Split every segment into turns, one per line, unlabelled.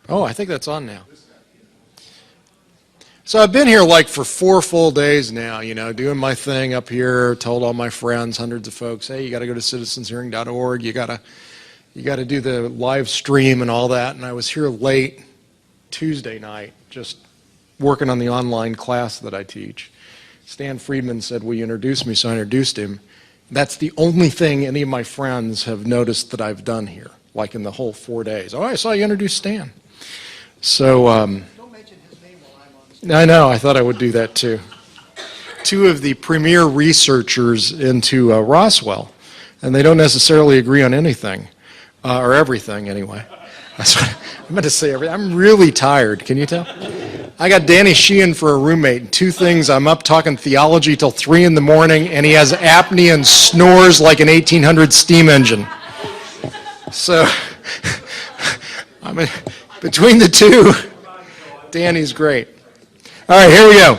Oh, I think that's on now. So I've been here like for 4 full days now, doing my thing up here, told all my friends, hundreds of folks, hey, you got to go to citizenshearing.org, you got to do the live stream and all that. And I was here late Tuesday night, just working on the online class that I teach. Stan Friedman said, will you introduce me? So I introduced him. That's the only thing any of my friends have noticed that I've done here, like in the whole 4 days. Oh, I saw you introduce Stan. So,
don't mention his name while I'm on the
I know, I thought I would do that too. 2 of the premier researchers into Roswell, and they don't necessarily agree on anything, or everything anyway. That's what I meant to say. I'm really tired, can you tell? I got Danny Sheehan for a roommate, and 2 things, I'm up talking theology till 3 in the morning, and he has apnea and snores like an 1800 steam engine. So, between the 2, Danny's great. All right, here we go.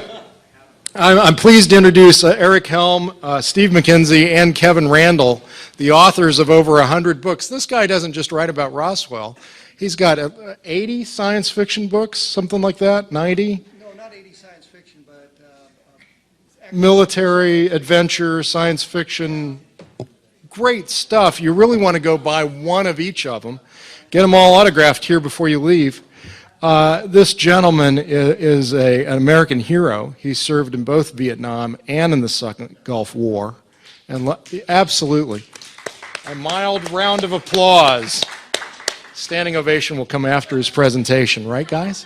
I'm pleased to introduce Eric Helm, Steve McKenzie, and Kevin Randall, the authors of over 100 books. This guy doesn't just write about Roswell. He's got 80 science fiction books, something like that, 90?
No, not 80 science fiction, but
military, adventure, science fiction, great stuff. You really want to go buy one of each of them. Get them all autographed here before you leave. This gentleman is an American hero. He served in both Vietnam and in the Second Gulf War. And absolutely, a mild round of applause. Standing ovation will come after his presentation, right, guys?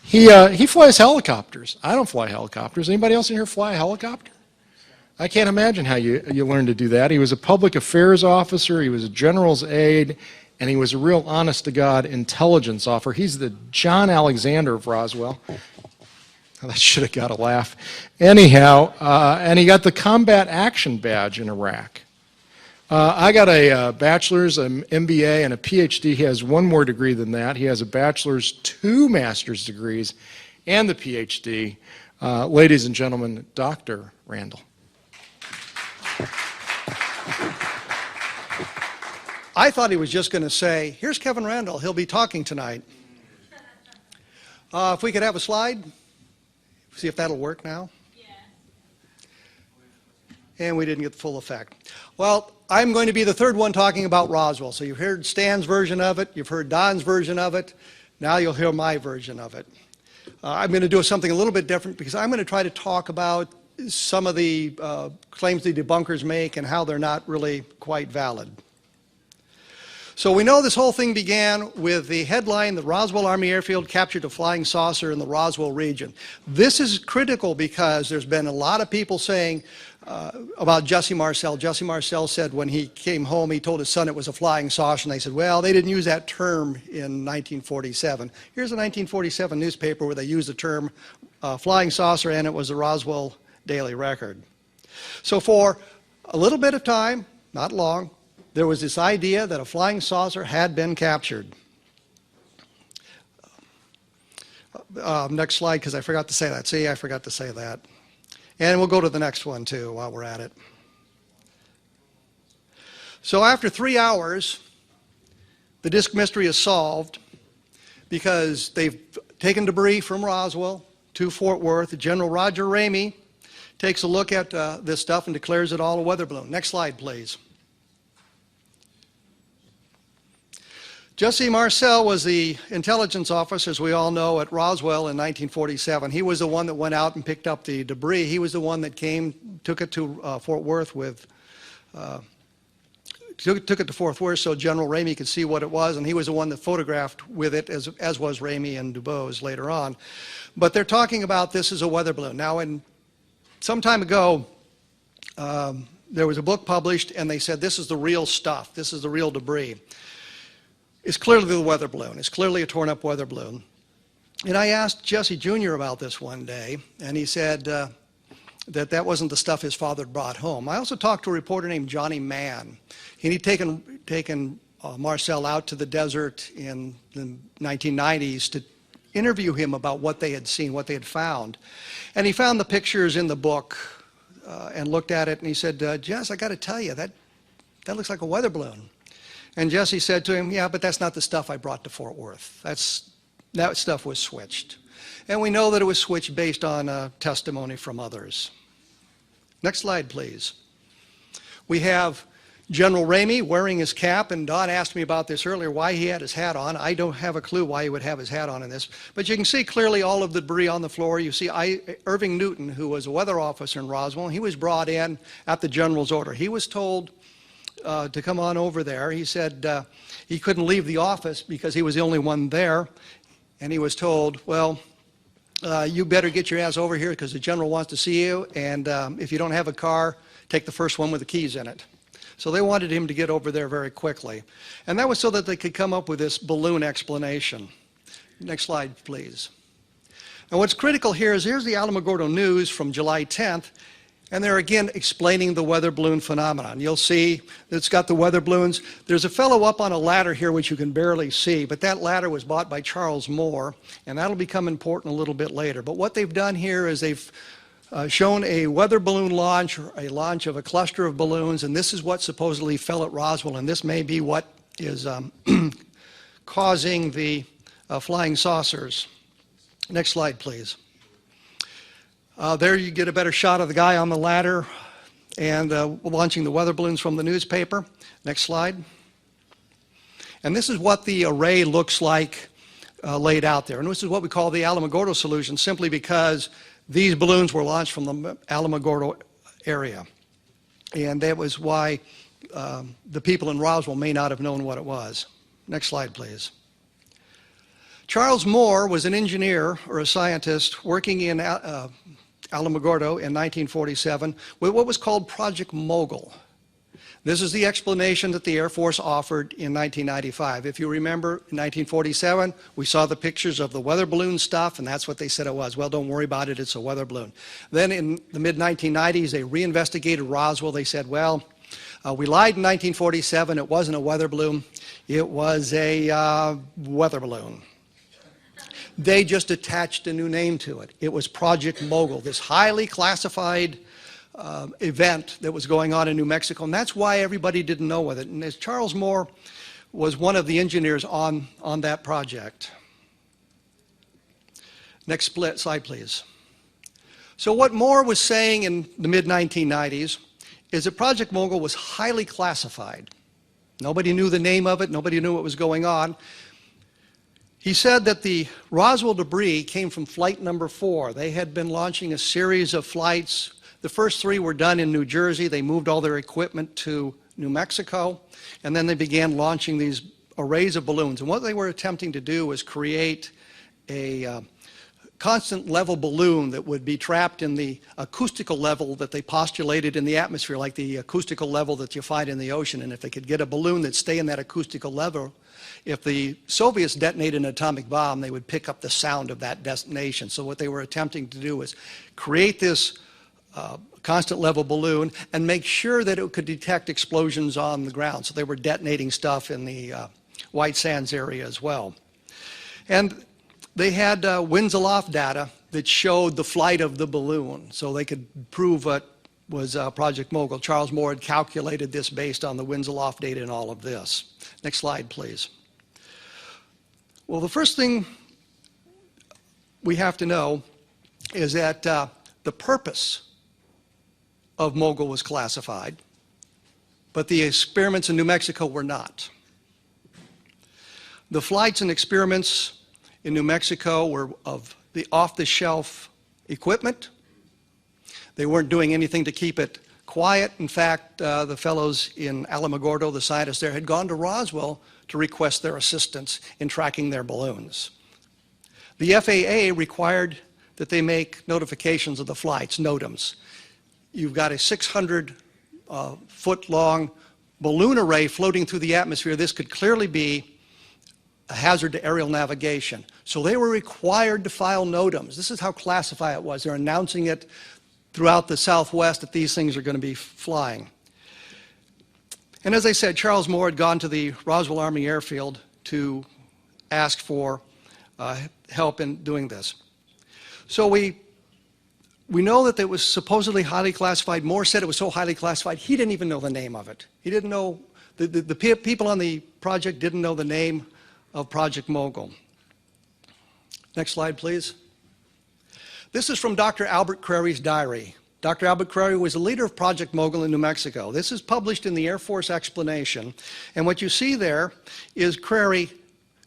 He flies helicopters. I don't fly helicopters. Anybody else in here fly a helicopter? I can't imagine how you learn to do that. He was a public affairs officer. He was a general's aide. And he was a real honest-to-God intelligence officer. He's the John Alexander of Roswell. That should have got a laugh. Anyhow, and he got the Combat Action Badge in Iraq. I got a bachelor's, an MBA, and a PhD. He has 1 more degree than that. He has a bachelor's, 2 master's degrees, and the PhD. Ladies and gentlemen, Dr. Randall.
I thought he was just going to say, here's Kevin Randall, he'll be talking tonight. If we could have a slide, see if that'll work now. Yeah. And we didn't get the full effect. Well, I'm going to be the 3rd one talking about Roswell. So you've heard Stan's version of it, you've heard Don's version of it, now you'll hear my version of it. I'm going to do something a little bit different because I'm going to try to talk about some of the claims the debunkers make and how they're not really quite valid. So we know this whole thing began with the headline, the Roswell Army Airfield captured a flying saucer in the Roswell region. This is critical because there's been a lot of people saying about Jesse Marcel. Jesse Marcel said when he came home, he told his son it was a flying saucer, and they said, well, they didn't use that term in 1947. Here's a 1947 newspaper where they used the term flying saucer, and it was the Roswell Daily Record. So for a little bit of time, not long, there was this idea that a flying saucer had been captured. Next slide, because I forgot to say that. See, I forgot to say that. And we'll go to the next one, too, while we're at it. So after 3 hours, the disk mystery is solved because they've taken debris from Roswell to Fort Worth. General Roger Ramey takes a look at this stuff and declares it all a weather balloon. Next slide, please. Jesse Marcel was the intelligence officer, as we all know, at Roswell in 1947. He was the one that went out and picked up the debris. He was the one that took it to Fort Worth took it to Fort Worth so General Ramey could see what it was, and he was the one that photographed with it, as was Ramey and DuBose later on. But they're talking about this as a weather balloon. Now, some time ago, there was a book published, and they said this is the real stuff. This is the real debris. It's clearly the weather balloon. It's clearly a torn-up weather balloon. And I asked Jesse Jr. about this one day, and he said that wasn't the stuff his father brought home. I also talked to a reporter named Johnny Mann. And he'd taken Marcel out to the desert in the 1990s to interview him about what they had seen, what they had found. And he found the pictures in the book and looked at it, and he said, Jess, I got to tell you, that looks like a weather balloon. And Jesse said to him, yeah, but that's not the stuff I brought to Fort Worth. That stuff was switched. And we know that it was switched based on testimony from others. Next slide, please. We have General Ramey wearing his cap, and Don asked me about this earlier, why he had his hat on. I don't have a clue why he would have his hat on in this, but you can see clearly all of the debris on the floor. You see Irving Newton, who was a weather officer in Roswell, and he was brought in at the general's order. He was told to come on over there. He said he couldn't leave the office because he was the only one there, and he was told, well, you better get your ass over here because the general wants to see you, and if you don't have a car, take the first one with the keys in it. So they wanted him to get over there very quickly. And that was so that they could come up with this balloon explanation. Next slide, please. And what's critical here is here's the Alamogordo News from July 10th, and they're again explaining the weather balloon phenomenon. You'll see that it's got the weather balloons. There's a fellow up on a ladder here which you can barely see, but that ladder was bought by Charles Moore, and that'll become important a little bit later. But what they've done here is they've shown a weather balloon launch, or a launch of a cluster of balloons, and this is what supposedly fell at Roswell, and this may be what is causing the flying saucers. Next slide, please. There you get a better shot of the guy on the ladder and launching the weather balloons from the newspaper. Next slide. And this is what the array looks like laid out there. And this is what we call the Alamogordo solution, simply because these balloons were launched from the Alamogordo area. And that was why the people in Roswell may not have known what it was. Next slide, please. Charles Moore was an engineer or a scientist working in Alamogordo in 1947 with what was called Project Mogul. This is the explanation that the Air Force offered in 1995. If you remember, in 1947, we saw the pictures of the weather balloon stuff, and that's what they said it was. Well, don't worry about it, it's a weather balloon. Then in the mid-1990s, they reinvestigated Roswell. They said, well, we lied in 1947, it wasn't a weather balloon, it was a weather balloon. They just attached a new name to it. It was Project Mogul, this highly classified event that was going on in New Mexico, and that's why everybody didn't know with it. And as Charles Moore was one of the engineers on that project. Next slide, please. So what Moore was saying in the mid-1990s is that Project Mogul was highly classified. Nobody knew the name of it, nobody knew what was going on. He said that the Roswell debris came from flight number 4. They had been launching a series of flights. The first 3 were done in New Jersey. They moved all their equipment to New Mexico, and then they began launching these arrays of balloons. And what they were attempting to do was create a constant level balloon that would be trapped in the acoustical level that they postulated in the atmosphere, like the acoustical level that you find in the ocean. And if they could get a balloon that stay in that acoustical level, if the Soviets detonated an atomic bomb, they would pick up the sound of that detonation. So what they were attempting to do was create this constant level balloon and make sure that it could detect explosions on the ground. So they were detonating stuff in the White Sands area as well. And they had winds aloft data that showed the flight of the balloon, so they could prove what was Project Mogul. Charles Moore had calculated this based on the winds aloft data and all of this. Next slide, please. Well, the first thing we have to know is that the purpose of Mogul was classified, but the experiments in New Mexico were not. The flights and experiments in New Mexico were of the off-the-shelf equipment. They weren't doing anything to keep it quiet. In fact, the fellows in Alamogordo, the scientists there, had gone to Roswell to request their assistance in tracking their balloons. The FAA required that they make notifications of the flights, NOTAMs. You've got a 600-foot-long balloon array floating through the atmosphere. This could clearly be a hazard to aerial navigation. So they were required to file NOTAMs. This is how classified it was. They're announcing it throughout the Southwest that these things are going to be flying. And as I said, Charles Moore had gone to the Roswell Army Airfield to ask for help in doing this. So we know that it was supposedly highly classified. Moore said it was so highly classified, he didn't even know the name of it. He didn't know people on the project didn't know the name of Project Mogul. Next slide, please. This is from Dr. Albert Crary's diary. Dr. Albert Crary was the leader of Project Mogul in New Mexico. This is published in the Air Force Explanation. And what you see there is Crary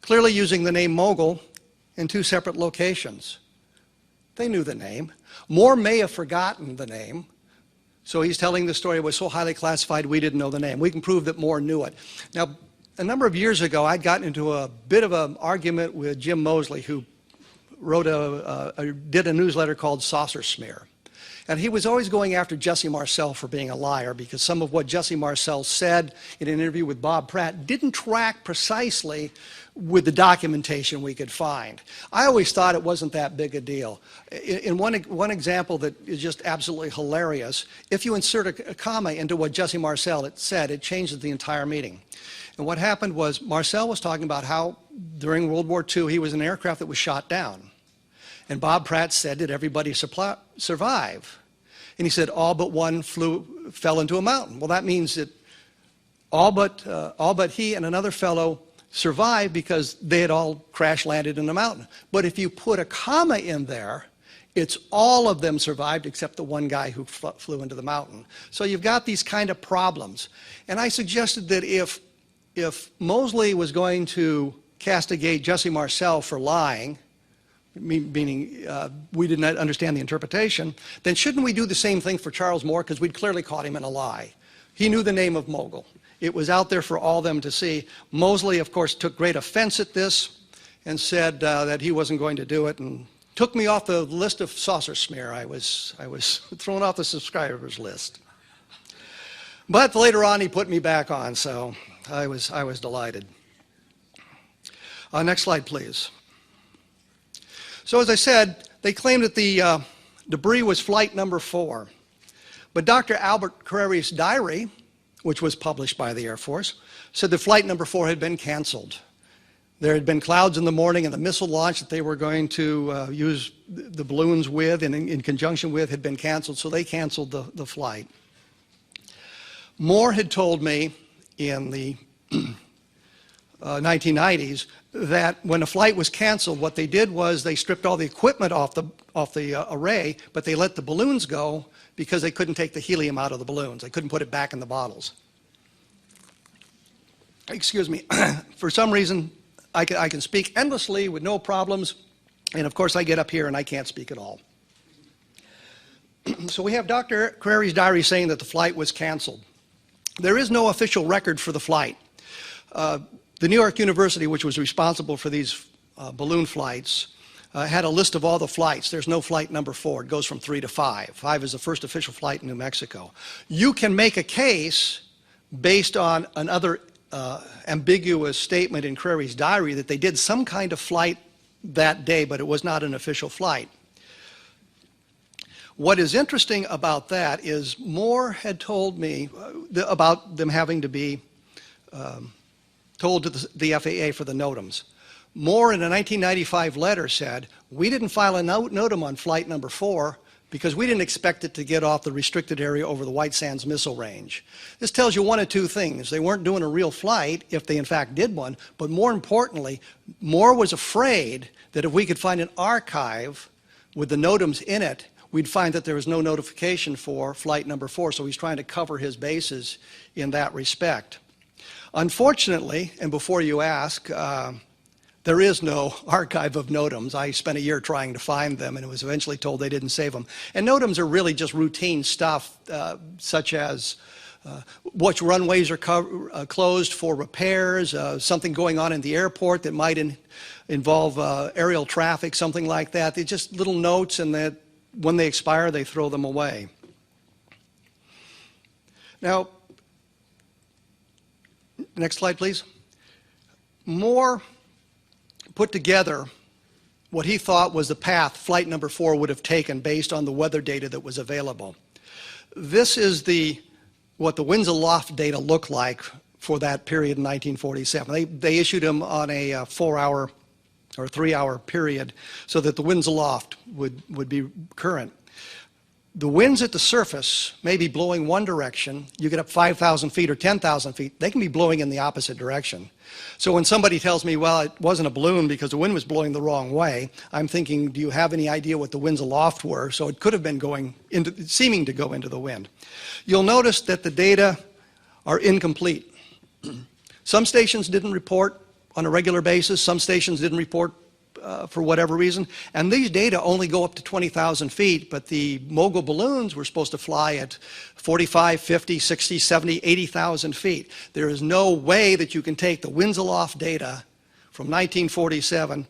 clearly using the name Mogul in two separate locations. They knew the name. Moore may have forgotten the name. So he's telling the story. It was so highly classified we didn't know the name. We can prove that Moore knew it. Now, a number of years ago, I'd gotten into a bit of an argument with Jim Mosley, who wrote did a newsletter called Saucer Smear. And he was always going after Jesse Marcel for being a liar, because some of what Jesse Marcel said in an interview with Bob Pratt didn't track precisely with the documentation we could find. I always thought it wasn't that big a deal. In one example that is just absolutely hilarious, if you insert a comma into what Jesse Marcel said, it changes the entire meaning. And what happened was Marcel was talking about how during World War II he was in an aircraft that was shot down. And Bob Pratt said, did everybody survive? And he said, all but one fell into a mountain. Well, that means that all but he and another fellow survived because they had all crash landed in a mountain. But if you put a comma in there, it's all of them survived except the one guy who flew into the mountain. So you've got these kind of problems. And I suggested that if Mosley was going to castigate Jesse Marcel for lying, meaning we did not understand the interpretation, then shouldn't we do the same thing for Charles Moore, because we'd clearly caught him in a lie. He knew the name of Mogul. It was out there for all them to see. Mosley, of course, took great offense at this and said that he wasn't going to do it, and took me off the list of Saucer Smear. I was thrown off the subscribers list. But later on, he put me back on, so I was delighted. Next slide, please. So as I said, they claimed that the debris was flight number 4. But Dr. Albert Crary's diary, which was published by the Air Force, said that flight number 4 had been canceled. There had been clouds in the morning, and the missile launch that they were going to use the balloons with and in conjunction with had been canceled, so they canceled the flight. Moore had told me in the 1990s that when a flight was canceled, what they did was they stripped all the equipment off the array, but they let the balloons go because they couldn't take the helium out of the balloons. They couldn't put it back in the bottles. Excuse me. For some reason, I can speak endlessly with no problems, and of course I get up here and I can't speak at all. So we have Dr. Crary's diary saying that the flight was canceled. There is no official record for the flight. The New York University, which was responsible for these balloon flights, had a list of all the flights. There's no flight number 4. It goes from 3 to 5. 5 is the first official flight in New Mexico. You can make a case based on another ambiguous statement in Crary's diary that they did some kind of flight that day, but it was not an official flight. What is interesting about that is Moore had told me about them having to be told to the FAA for the NOTAMs. Moore in a 1995 letter said, we didn't file a NOTAM on flight number 4 because we didn't expect it to get off the restricted area over the White Sands Missile Range. This tells you one of two things. They weren't doing a real flight, if they in fact did one, but more importantly, Moore was afraid that if we could find an archive with the NOTAMs in it, we'd find that there was no notification for flight number 4, so he's trying to cover his bases in that respect. Unfortunately, and before you ask, there is no archive of NOTAMs. I spent a year trying to find them, and was eventually told they didn't save them. And NOTAMs are really just routine stuff, such as which runways are closed for repairs, something going on in the airport that might involve aerial traffic, something like that. They're just little notes, and that when they expire, they throw them away. Now, next slide, please. Moore put together what he thought was the path flight number 4 would have taken based on the weather data that was available. This is what the winds aloft data looked like for that period in 1947. They issued them on a 4-hour or 3-hour period so that the winds aloft would be current. The winds at the surface may be blowing one direction. You get up 5,000 feet or 10,000 feet, they can be blowing in the opposite direction. So when somebody tells me, well, it wasn't a balloon because the wind was blowing the wrong way, I'm thinking, do you have any idea what the winds aloft were? So it could have been seeming to go into the wind. You'll notice that the data are incomplete. Some stations didn't report on a regular basis. Some stations didn't report for whatever reason. And these data only go up to 20,000 feet, but the mogul balloons were supposed to fly at 45, 50, 60, 70, 80,000 feet. There is no way that you can take the winds aloft data from 1947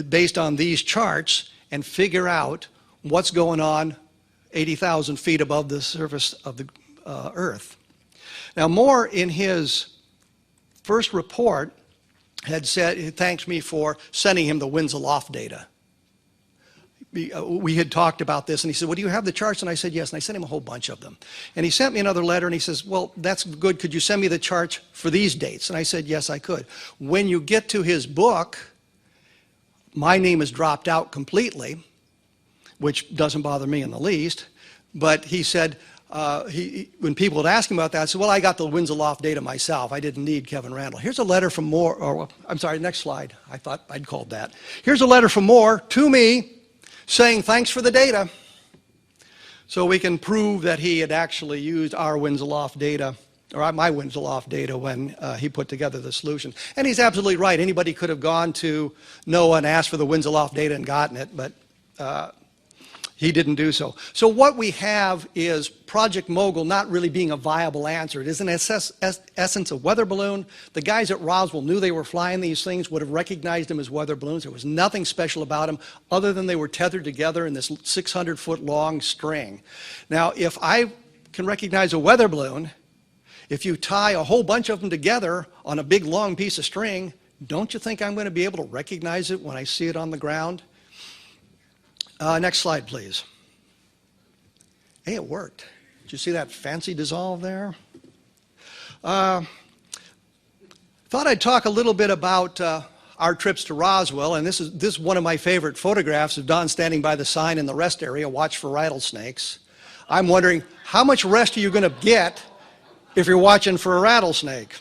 based on these charts and figure out what's going on 80,000 feet above the surface of the Earth. Now, Moore, in his first report, had said, he thanked me for sending him the winds aloft data. We had talked about this, and he said, well, do you have the charts? And I said, yes, and I sent him a whole bunch of them. And he sent me another letter, and he says, well, that's good. Could you send me the charts for these dates? And I said, yes, I could. When you get to his book, my name is dropped out completely, which doesn't bother me in the least. But he said, when people would ask him about that, I said, well, I got the winds aloft data myself. I didn't need Kevin Randall. Here's a letter from Moore, or I'm sorry, next slide. I thought I'd called that. Here's a letter from Moore to me saying thanks for the data. So we can prove that he had actually used our winds aloft data, or my winds aloft data, when he put together the solution. And he's absolutely right. Anybody could have gone to NOAA and asked for the winds aloft data and gotten it, but he didn't do so. So what we have is Project Mogul not really being a viable answer. It is in essence a weather balloon. The guys at Roswell knew they were flying these things, would have recognized them as weather balloons. There was nothing special about them other than they were tethered together in this 600-foot long string. Now, if I can recognize a weather balloon, if you tie a whole bunch of them together on a big long piece of string, don't you think I'm going to be able to recognize it when I see it on the ground? Next slide, please. Hey, it worked. Did you see that fancy dissolve there? Thought I'd talk a little bit about our trips to Roswell, and this is one of my favorite photographs of Don standing by the sign in the rest area, watch for rattlesnakes. I'm wondering, how much rest are you going to get if you're watching for a rattlesnake?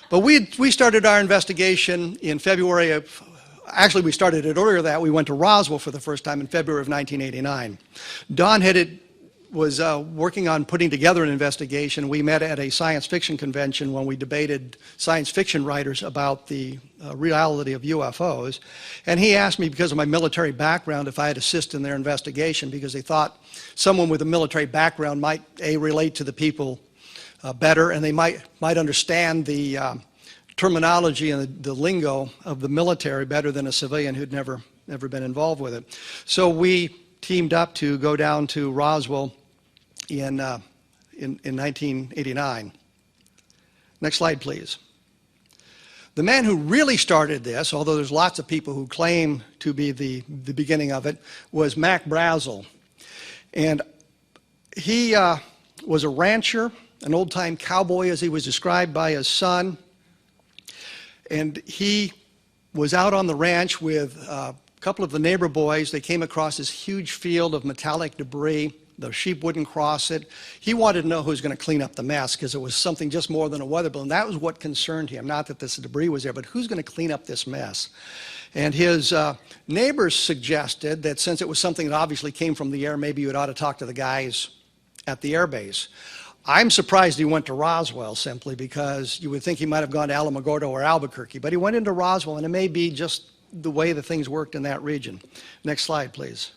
But we started our investigation in February of, actually we started it earlier that. We went to Roswell for the first time in February of 1989. Don was working on putting together an investigation. We met at a science fiction convention when we debated science fiction writers about the reality of UFOs. And he asked me, because of my military background, if I'd assist in their investigation, because they thought someone with a military background might, relate to the people better, and they might understand the terminology and the lingo of the military better than a civilian who'd never been involved with it. So we teamed up to go down to Roswell in 1989. Next slide, please. The man who really started this, although there's lots of people who claim to be the beginning of it, was Mac Brazel. And he was a rancher, an old-time cowboy, as he was described by his son. And he was out on the ranch with a couple of the neighbor boys. They came across this huge field of metallic debris. The sheep wouldn't cross it. He wanted to know who was going to clean up the mess, because it was something just more than a weather balloon. That was what concerned him, not that this debris was there, but who's going to clean up this mess? And his neighbors suggested that since it was something that obviously came from the air, maybe you ought to talk to the guys at the air base. I'm surprised he went to Roswell, simply because you would think he might have gone to Alamogordo or Albuquerque, but he went into Roswell, and it may be just the way the things worked in that region. Next slide, please.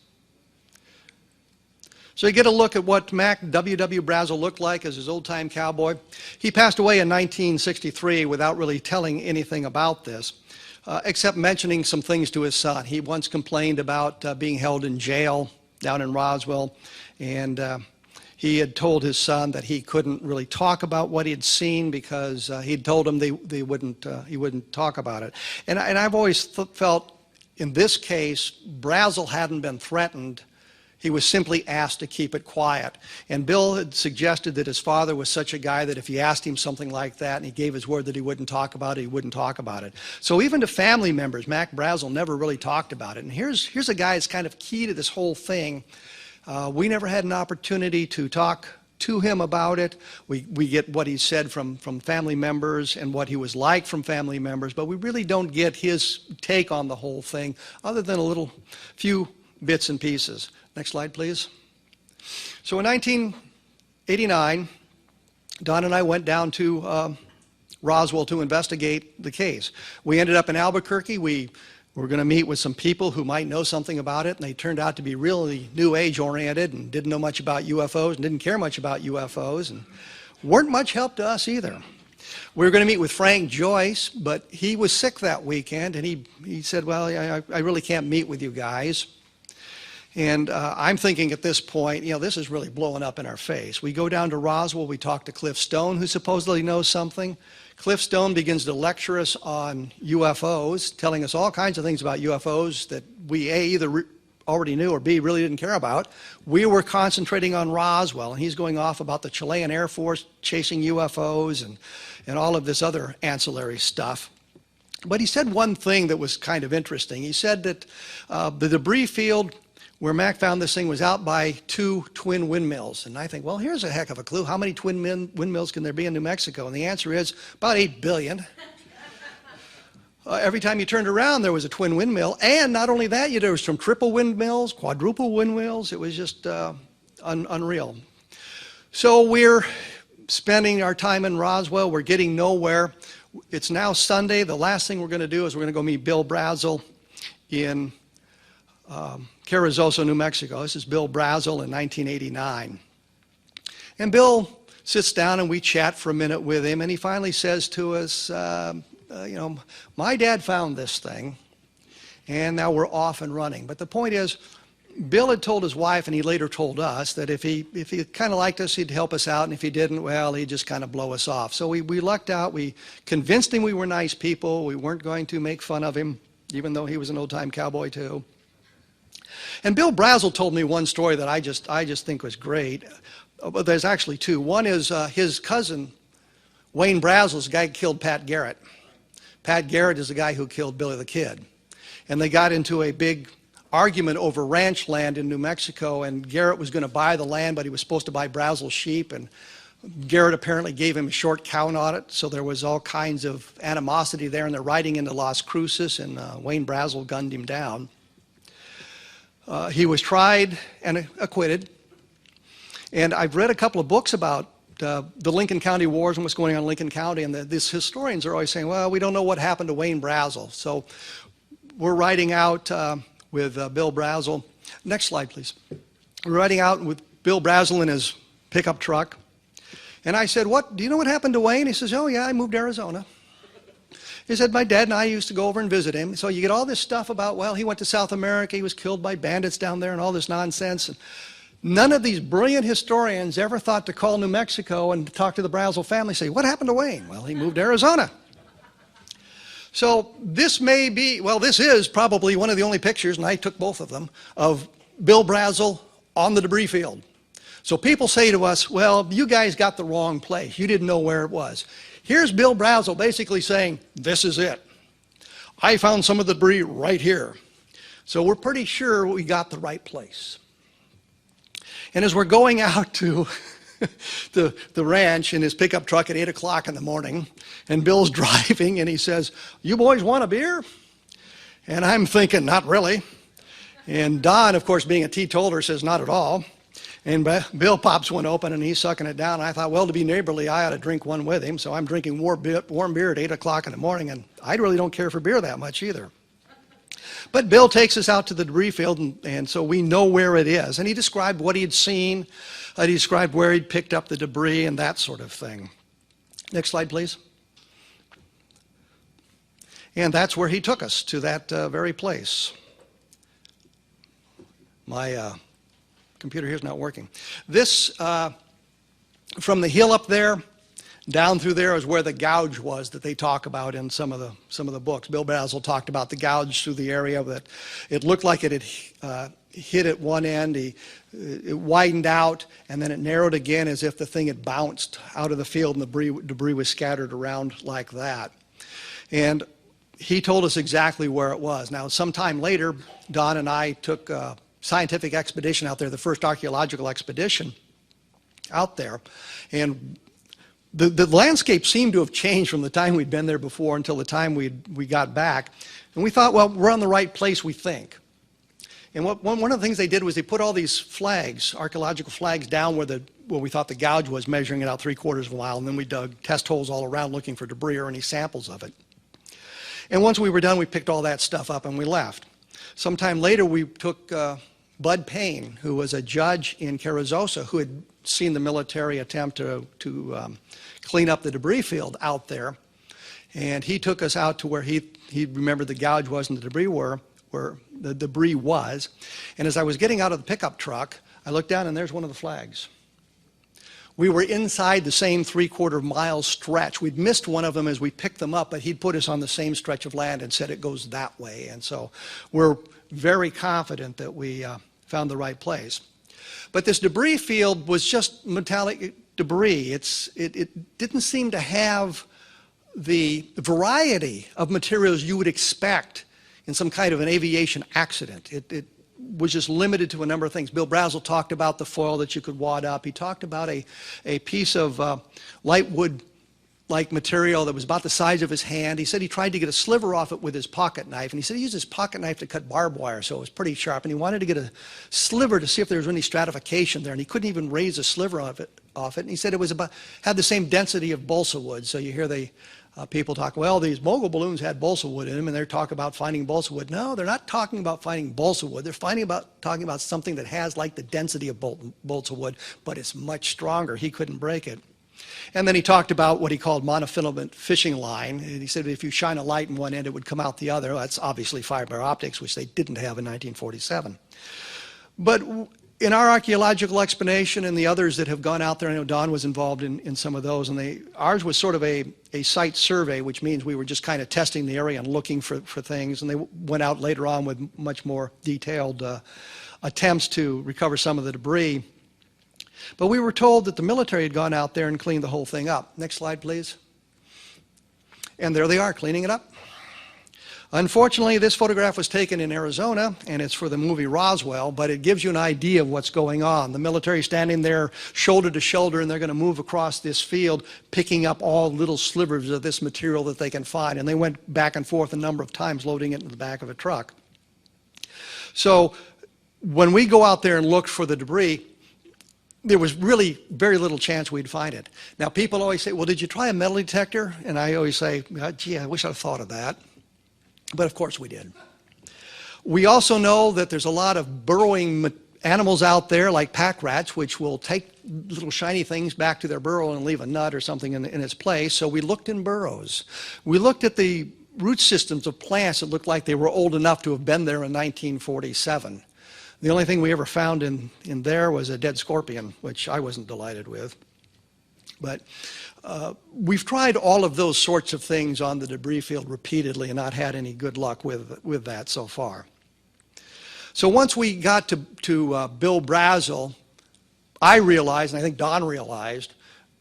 So you get a look at what Mac W.W. Brazel looked like as his old-time cowboy. He passed away in 1963 without really telling anything about this, except mentioning some things to his son. He once complained about being held in jail down in Roswell, and he had told his son that he couldn't really talk about what he had seen because he'd told him he wouldn't talk about it. And I've always felt in this case, Brazel hadn't been threatened. He was simply asked to keep it quiet. And Bill had suggested that his father was such a guy that if you asked him something like that and he gave his word that he wouldn't talk about it, he wouldn't talk about it. So even to family members, Mac Brazel never really talked about it. And here's a guy that's kind of key to this whole thing. We never had an opportunity to talk to him about it. We get what he said from family members and what he was like from family members, but we really don't get his take on the whole thing other than a few bits and pieces. Next slide, please. So in 1989, Don and I went down to Roswell to investigate the case. We ended up in Albuquerque. We were going to meet with some people who might know something about it, and they turned out to be really New Age oriented and didn't know much about UFOs and didn't care much about UFOs and weren't much help to us either. We were going to meet with Frank Joyce, but he was sick that weekend, and he said, well, I really can't meet with you guys. And I'm thinking at this point, this is really blowing up in our face. We go down to Roswell, we talk to Cliff Stone, who supposedly knows something. Cliff Stone begins to lecture us on UFOs, telling us all kinds of things about UFOs that we A, either already knew, or B, really didn't care about. We were concentrating on Roswell, and he's going off about the Chilean Air Force chasing UFOs and all of this other ancillary stuff. But he said one thing that was kind of interesting. He said that the debris field where Mac found this thing was out by 2 twin windmills. And I think, well, here's a heck of a clue. How many twin windmills can there be in New Mexico? And the answer is about 8 billion. Every time you turned around, there was a twin windmill. And not only that, there was some triple windmills, quadruple windmills. It was just unreal. So we're spending our time in Roswell. We're getting nowhere. It's now Sunday. The last thing we're going to do is we're going to go meet Bill Brazel in Carrizozo, New Mexico. This is Bill Brazel in 1989. And Bill sits down and we chat for a minute with him, and he finally says to us, my dad found this thing, and now we're off and running. But the point is, Bill had told his wife, and he later told us, that if he kind of liked us, he'd help us out, and if he didn't, well, he'd just kind of blow us off. So we lucked out. We convinced him we were nice people. We weren't going to make fun of him, even though he was an old-time cowboy too. And Bill Brazel told me one story that I just think was great. But there's actually two. One is his cousin, Wayne Brazel, is the guy who killed Pat Garrett. Pat Garrett is the guy who killed Billy the Kid. And they got into a big argument over ranch land in New Mexico, and Garrett was going to buy the land, but he was supposed to buy Brazel's sheep, and Garrett apparently gave him a short count on it, so there was all kinds of animosity there, and they're riding into Las Cruces, and Wayne Brazel gunned him down. He was tried and acquitted. And I've read a couple of books about the Lincoln County Wars and what's going on in Lincoln County, and these historians are always saying, well, we don't know what happened to Wayne Brazel. So we're riding out with Bill Brazel. Next slide, please. We're riding out with Bill Brazel in his pickup truck. And I said, do you know what happened to Wayne? He says, oh, yeah, I moved to Arizona. He said, my dad and I used to go over and visit him. So you get all this stuff about, well, he went to South America, he was killed by bandits down there and all this nonsense. And none of these brilliant historians ever thought to call New Mexico and talk to the Brazel family and say, what happened to Wayne? Well, he moved to Arizona. So this is probably one of the only pictures, and I took both of them, of Bill Brazel on the debris field. So people say to us, well, you guys got the wrong place. You didn't know where it was. Here's Bill Brazel basically saying, this is it. I found some of the debris right here. So we're pretty sure we got the right place. And as we're going out to the ranch in his pickup truck at 8 o'clock in the morning, and Bill's driving, and he says, you boys want a beer? And I'm thinking, not really. And Don, of course, being a teetotaler, says, not at all. And Bill pops one open, and he's sucking it down. And I thought, well, to be neighborly, I ought to drink one with him. So I'm drinking warm beer at 8 o'clock in the morning, and I really don't care for beer that much either. But Bill takes us out to the debris field, and so we know where it is. And he described what he had seen. He described where he'd picked up the debris and that sort of thing. Next slide, please. And that's where he took us, to that very place. My computer here is not working. This, from the hill up there, down through there is where the gouge was that they talk about in some of the books. Bill Brazel talked about the gouge through the area that it looked like it had hit at one end, it widened out, and then it narrowed again as if the thing had bounced out of the field and the debris was scattered around like that. And he told us exactly where it was. Now, sometime later, Don and I took a scientific expedition out there, the first archaeological expedition out there, and the landscape seemed to have changed from the time we'd been there before until the time we got back. And we thought, well, we're on the right place, we think. And one of the things they did was they put all these flags, archaeological flags, down where we thought the gouge was, measuring it out 3/4 of a mile, and then we dug test holes all around looking for debris or any samples of it. And once we were done, we picked all that stuff up and we left. Sometime later, we took Bud Payne, who was a judge in Carrizosa, who had seen the military attempt to clean up the debris field out there. And he took us out to where he remembered the gouge was and the debris where the debris was. And as I was getting out of the pickup truck, I looked down and there's one of the flags. We were inside the same 3/4 mile stretch. We'd missed one of them as we picked them up, but he'd put us on the same stretch of land and said it goes that way. And so we're very confident that we found the right place. But this debris field was just metallic debris. It didn't seem to have the variety of materials you would expect in some kind of an aviation accident. It was just limited to a number of things. Bill Brazel talked about the foil that you could wad up. He talked about a piece of light wood-like material that was about the size of his hand. He said he tried to get a sliver off it with his pocket knife, and he said he used his pocket knife to cut barbed wire, so it was pretty sharp, and he wanted to get a sliver to see if there was any stratification there, and he couldn't even raise a sliver off it, and he said it was had the same density of balsa wood. So you hear people talk, well, these mogul balloons had balsa wood in them, and they're talking about finding balsa wood. No, they're not talking about finding balsa wood. They're talking about something that has like the density of balsa wood, but it's much stronger. He couldn't break it. And then he talked about what he called monofilament fishing line. And he said if you shine a light in one end, it would come out the other. Well, that's obviously fiber optics, which they didn't have in 1947. But in our archaeological expedition and the others that have gone out there, I know Don was involved in some of those, and ours was sort of a site survey, which means we were just kind of testing the area and looking for things, and they went out later on with much more detailed attempts to recover some of the debris. But we were told that the military had gone out there and cleaned the whole thing up. Next slide, please. And there they are, cleaning it up. Unfortunately, this photograph was taken in Arizona, and it's for the movie Roswell, but it gives you an idea of what's going on. The military standing there shoulder to shoulder, and they're going to move across this field, picking up all little slivers of this material that they can find. And they went back and forth a number of times, loading it in the back of a truck. So when we go out there and look for the debris, there was really very little chance we'd find it. Now, people always say, well, did you try a metal detector? And I always say, gee, I wish I'd thought of that. But of course we did. We also know that there's a lot of burrowing animals out there, like pack rats, which will take little shiny things back to their burrow and leave a nut or something in its place. So we looked in burrows. We looked at the root systems of plants that looked like they were old enough to have been there in 1947. The only thing we ever found in there was a dead scorpion, which I wasn't delighted with. But we've tried all of those sorts of things on the debris field repeatedly and not had any good luck with that so far. So once we got to Bill Brazel, I realized, and I think Don realized,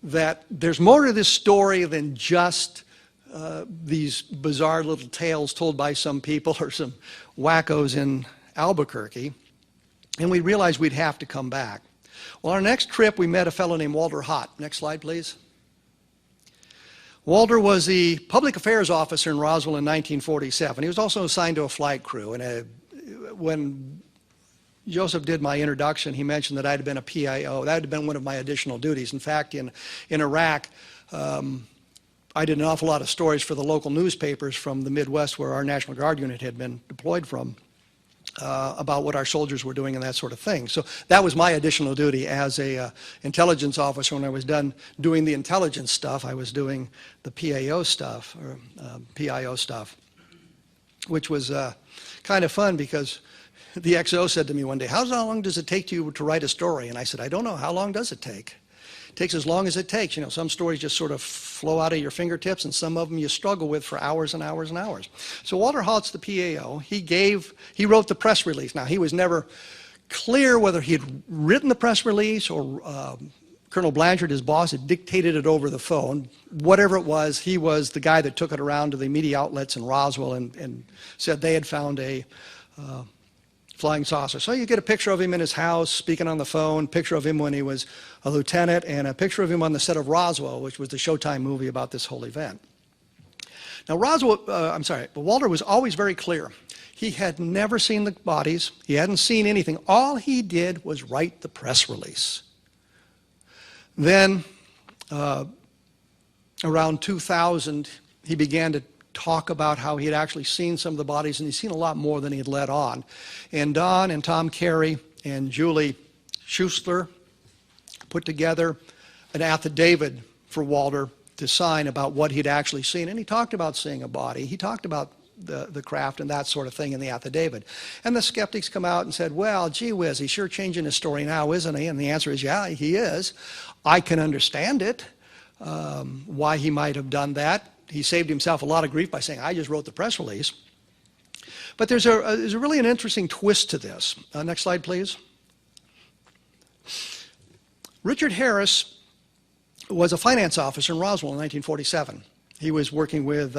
that there's more to this story than just these bizarre little tales told by some people or some wackos in Albuquerque. And we realized we'd have to come back. Well, on our next trip, we met a fellow named Walter Hott. Next slide, please. Walter was the public affairs officer in Roswell in 1947. He was also assigned to a flight crew. And when Joseph did my introduction, he mentioned that I'd been a PIO. That had been one of my additional duties. In fact, in Iraq, I did an awful lot of stories for the local newspapers from the Midwest, where our National Guard unit had been deployed from, about what our soldiers were doing and that sort of thing. So that was my additional duty as a intelligence officer. When I was done doing the intelligence stuff, I was doing the PIO stuff, which was kind of fun, because the XO said to me one day, how long does it take you to write a story? And I said, I don't know. How long does it take? takes as long as it takes. You know, some stories just sort of flow out of your fingertips, and some of them you struggle with for hours and hours and hours. So Walter Haut's the PAO. He wrote the press release. Now, he was never clear whether he had written the press release or Colonel Blanchard, his boss, had dictated it over the phone. Whatever it was, he was the guy that took it around to the media outlets in Roswell and said they had found a flying saucer. So you get a picture of him in his house speaking on the phone, picture of him when he was a lieutenant, and a picture of him on the set of Roswell, which was the Showtime movie about this whole event. Now Walter was always very clear. He had never seen the bodies. He hadn't seen anything. All he did was write the press release. Then, around 2000, he began to talk about how he had actually seen some of the bodies, and he'd seen a lot more than he had let on. And Don and Tom Carey and Julie Schuessler put together an affidavit for Walter to sign about what he'd actually seen. And he talked about seeing a body. He talked about the craft and that sort of thing in the affidavit. And the skeptics come out and said, well, gee whiz, he's sure changing his story now, isn't he? And the answer is, yeah, he is. I can understand it, why he might have done that. He saved himself a lot of grief by saying, I just wrote the press release. But there's a really an interesting twist to this. Next slide, please. Richard Harris was a finance officer in Roswell in 1947. He was working with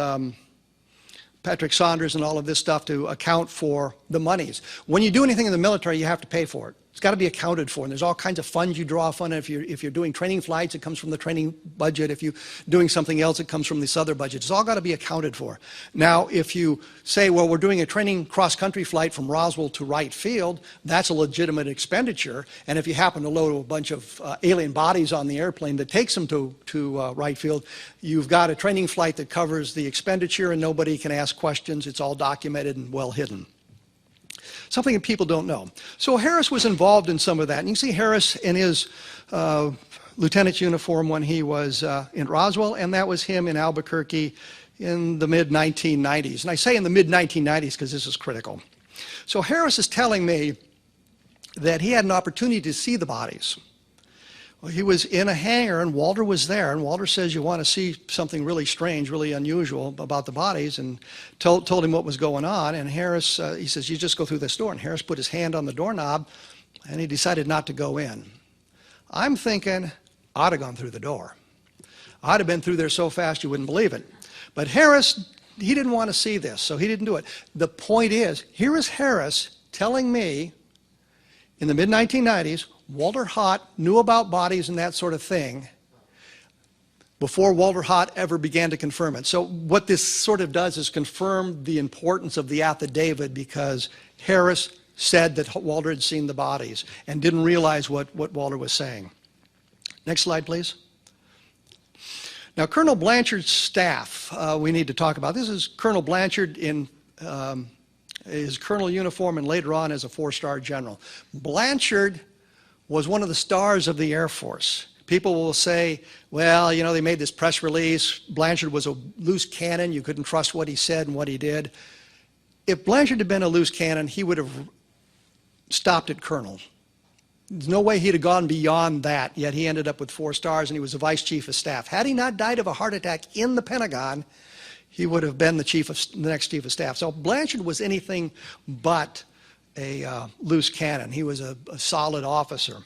Patrick Saunders and all of this stuff to account for the monies. When you do anything in the military, you have to pay for it. It's got to be accounted for, and there's all kinds of funds you draw from. If you're doing training flights, it comes from the training budget. If you're doing something else, it comes from this other budget. It's all got to be accounted for. Now, if you say, well, we're doing a training cross-country flight from Roswell to Wright Field, that's a legitimate expenditure, and if you happen to load a bunch of alien bodies on the airplane that takes them to Wright Field, you've got a training flight that covers the expenditure, and nobody can ask questions. It's all documented and well hidden. Something that people don't know. So Harris was involved in some of that. And you can see Harris in his lieutenant's uniform when he was in Roswell, and that was him in Albuquerque in the mid-1990s. And I say in the mid-1990s because this is critical. So Harris is telling me that he had an opportunity to see the bodies. Well, he was in a hangar, and Walter was there, and Walter says, you want to see something really strange, really unusual about the bodies, and told him what was going on, and Harris, he says, you just go through this door, and Harris put his hand on the doorknob, and he decided not to go in. I'm thinking, I'd have gone through the door. I'd have been through there so fast you wouldn't believe it. But Harris, he didn't want to see this, so he didn't do it. The point is, here is Harris telling me, in the mid-1990s, Walter Haut knew about bodies and that sort of thing before Walter Haut ever began to confirm it. So what this sort of does is confirm the importance of the affidavit, because Harris said that Walter had seen the bodies and didn't realize what Walter was saying. Next slide, please. Now, Colonel Blanchard's staff, we need to talk about. This is Colonel Blanchard in his colonel uniform and later on as a four-star general. Blanchard was one of the stars of the Air Force. People will say, well, you know, they made this press release. Blanchard was a loose cannon. You couldn't trust what he said and what he did. If Blanchard had been a loose cannon, he would have stopped at colonel. There's no way he'd have gone beyond that, yet he ended up with 4 stars, and he was the vice chief of staff. Had he not died of a heart attack in the Pentagon, he would have been the next chief of staff. So Blanchard was anything but a loose cannon. He was a solid officer.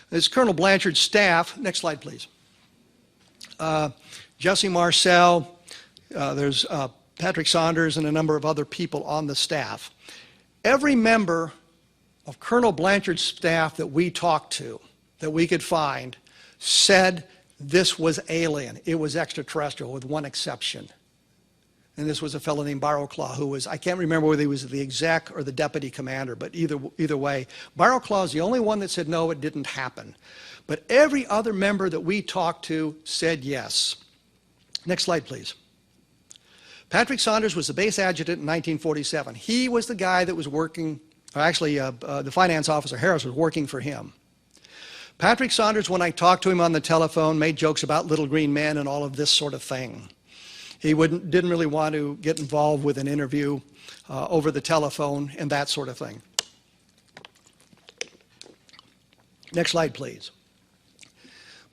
This is Colonel Blanchard's staff. Next slide, please. Jesse Marcel, there's Patrick Saunders, and a number of other people on the staff. Every member of Colonel Blanchard's staff that we talked to, that we could find, said this was alien. It was extraterrestrial, with one exception. And this was a fellow named Barrowclaw, who was, I can't remember whether he was the exec or the deputy commander, but either way, Barrowclaw is the only one that said no, it didn't happen. But every other member that we talked to said yes. Next slide, please. Patrick Saunders was the base adjutant in 1947. He was the guy that was working, actually the finance officer, Harris, was working for him. Patrick Saunders, when I talked to him on the telephone, made jokes about little green men and all of this sort of thing. He didn't really want to get involved with an interview over the telephone and that sort of thing. Next slide, please.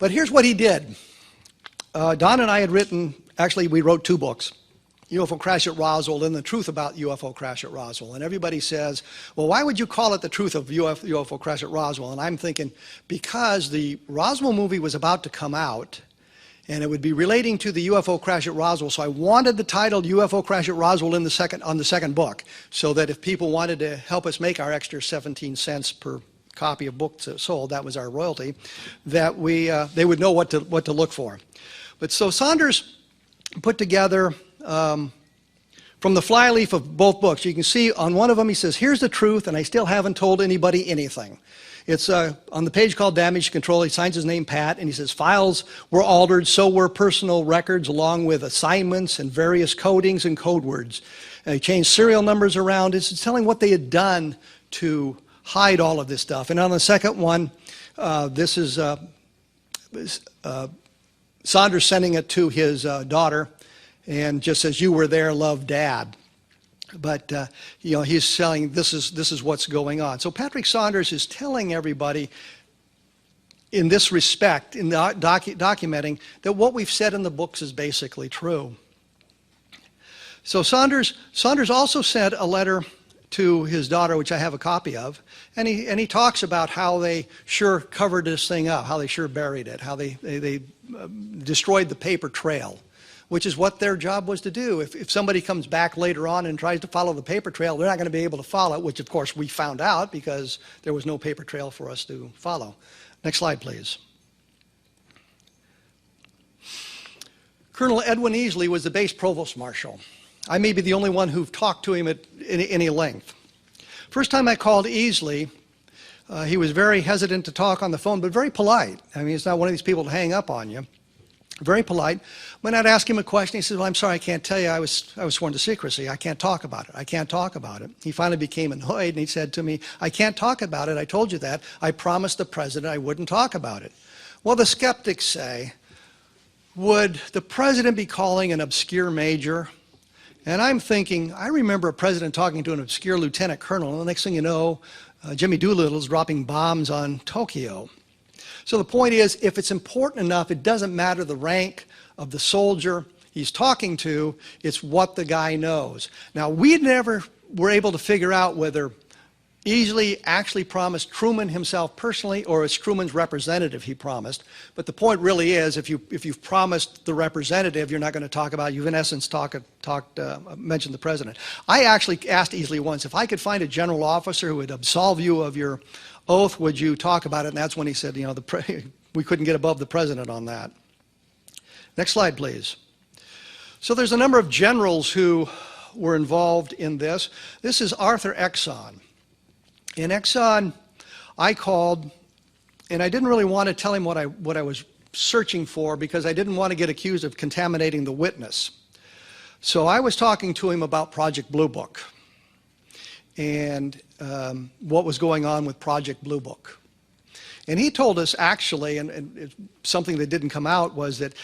But here's what he did. Don and I had written, actually we wrote 2 books, UFO Crash at Roswell and The Truth About UFO Crash at Roswell. And everybody says, well, why would you call it The Truth of UFO Crash at Roswell? And I'm thinking, because the Roswell movie was about to come out, and it would be relating to the UFO crash at Roswell, so I wanted the title UFO Crash at Roswell on the second book, so that if people wanted to help us make our extra 17 cents per copy of books sold, that was our royalty, that they would know what to look for. But so Saunders put together, from the flyleaf of both books, you can see on one of them he says, here's the truth, and I still haven't told anybody anything. It's on the page called Damage Control. He signs his name Pat, and he says files were altered, so were personal records, along with assignments and various codings and code words. He changed serial numbers around. It's telling what they had done to hide all of this stuff. And on the second one, this is Saunders sending it to his daughter, and just says, "You were there, love, Dad." But you know, he's saying this is what's going on. So Patrick Saunders is telling everybody in this respect, in the documenting, that what we've said in the books is basically true. So Saunders also sent a letter to his daughter, which I have a copy of, and he talks about how they sure covered this thing up, how they sure buried it, how they destroyed the paper trail, which is what their job was to do. If somebody comes back later on and tries to follow the paper trail, they're not going to be able to follow it, which of course we found out because there was no paper trail for us to follow. Next slide, please. Colonel Edwin Easley was the base provost marshal. I may be the only one who've talked to him at any length. First time I called Easley, he was very hesitant to talk on the phone, but very polite. I mean, he's not one of these people to hang up on you. Very polite. When I'd ask him a question, he said, "Well, I'm sorry, I can't tell you. I was sworn to secrecy. I can't talk about it. I can't talk about it." He finally became annoyed, and he said to me, "I can't talk about it. I told you that. I promised the president I wouldn't talk about it." Well, the skeptics say, would the president be calling an obscure major? And I'm thinking, I remember a president talking to an obscure lieutenant colonel, and the next thing you know, Jimmy Doolittle's dropping bombs on Tokyo. So the point is, if it's important enough, it doesn't matter the rank of the soldier he's talking to, it's what the guy knows. Now, we never were able to figure out whether Easley actually promised Truman himself personally, or it's Truman's representative he promised. But the point really is, if you've promised the representative, you're not going to talk about, you've in essence mentioned the president. I actually asked Easley once, if I could find a general officer who would absolve you of your oath, would you talk about it? And that's when he said, you know, we couldn't get above the president on that. Next slide, please. So there's a number of generals who were involved in this. This is Arthur Exon. In Exxon, I called, and I didn't really want to tell him what I was searching for, because I didn't want to get accused of contaminating the witness. So I was talking to him about Project Blue Book and what was going on with Project Blue Book. And he told us, actually, and something that didn't come out, was that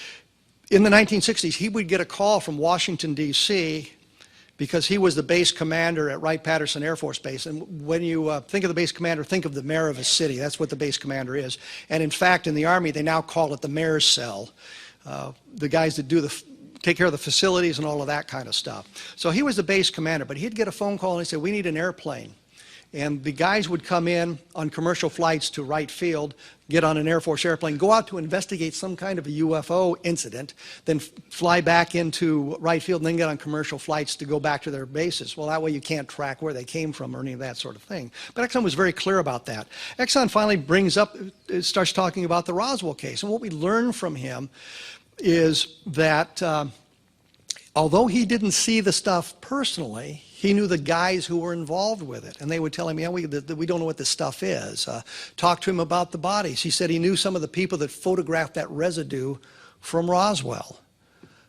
in the 1960s he would get a call from Washington, D.C., because he was the base commander at Wright-Patterson Air Force Base. And when you think of the base commander, think of the mayor of a city. That's what the base commander is. And in fact, in the Army, they now call it the mayor's cell. The guys that take care of the facilities and all of that kind of stuff. So he was the base commander, but he'd get a phone call and he'd say, "We need an airplane." And the guys would come in on commercial flights to Wright Field, get on an Air Force airplane, go out to investigate some kind of a UFO incident, then fly back into Wright Field, and then get on commercial flights to go back to their bases. Well, that way you can't track where they came from or any of that sort of thing. But Exxon was very clear about that. Exxon finally starts talking about the Roswell case. And what we learned from him is that although he didn't see the stuff personally, he knew the guys who were involved with it. And they would tell him, "Yeah, we don't know what this stuff is." Talk to him about the bodies. He said he knew some of the people that photographed that residue from Roswell.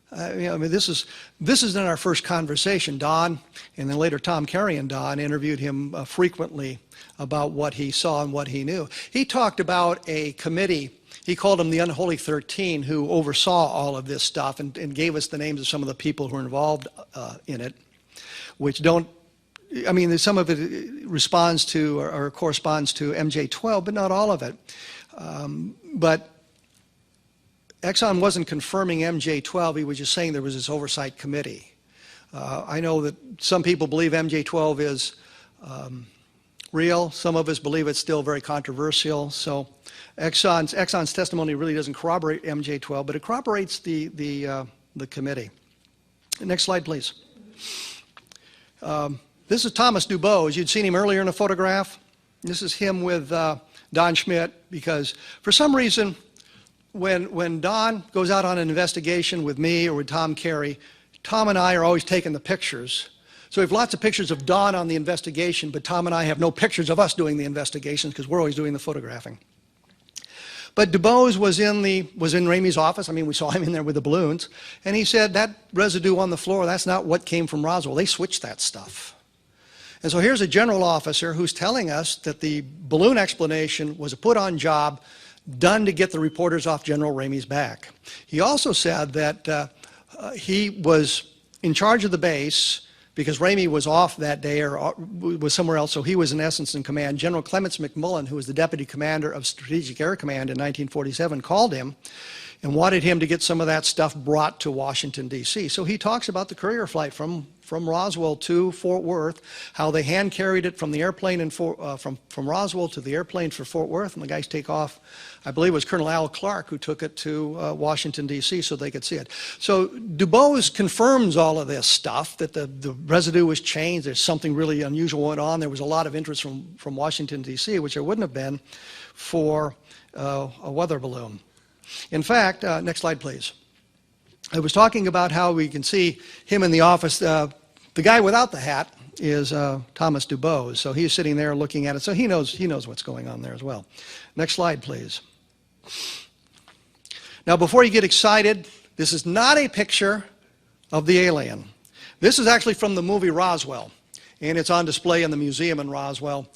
I mean, this is in our first conversation. Don, and then later Tom Carey and Don interviewed him frequently about what he saw and what he knew. He talked about a committee. He called them the Unholy 13, who oversaw all of this stuff and gave us the names of some of the people who were involved in it, which don't, I mean, some of it responds to or corresponds to MJ-12, but not all of it. But Exxon wasn't confirming MJ12, he was just saying there was this oversight committee. I know that some people believe MJ12 is real. Some of us believe it's still very controversial. So Exxon's testimony really doesn't corroborate MJ12, but it corroborates the committee. Next slide, please. This is Thomas Dubose. You'd seen him earlier in a photograph. This is him with Don Schmidt, because for some reason, when Don goes out on an investigation with me or with Tom Carey, Tom and I are always taking the pictures. So we have lots of pictures of Don on the investigation, but Tom and I have no pictures of us doing the investigations because we're always doing the photographing. But Dubose was in Ramey's office. I mean, we saw him in there with the balloons. And he said, that residue on the floor, that's not what came from Roswell. They switched that stuff. And so here's a general officer who's telling us that the balloon explanation was a put-on job done to get the reporters off General Ramey's back. He also said that he was in charge of the base because Ramey was off that day or was somewhere else, so he was in essence in command. General Clements McMullen, who was the deputy commander of Strategic Air Command in 1947, called him and wanted him to get some of that stuff brought to Washington, D.C. So he talks about the courier flight from Roswell to Fort Worth, how they hand carried it from the airplane from Roswell to the airplane for Fort Worth, and the guys take off. I believe it was Colonel Al Clark who took it to Washington, D.C. so they could see it. So Dubose confirms all of this stuff, that the residue was changed, there's something really unusual going on. There was a lot of interest from Washington, D.C., which there wouldn't have been for a weather balloon. In fact, next slide, please. I was talking about how we can see him in the office. The guy without the hat is Thomas Dubose. So he's sitting there looking at it. So he knows what's going on there as well. Next slide, please. Now, before you get excited, this is not a picture of the alien. This is actually from the movie Roswell, and it's on display in the museum in Roswell.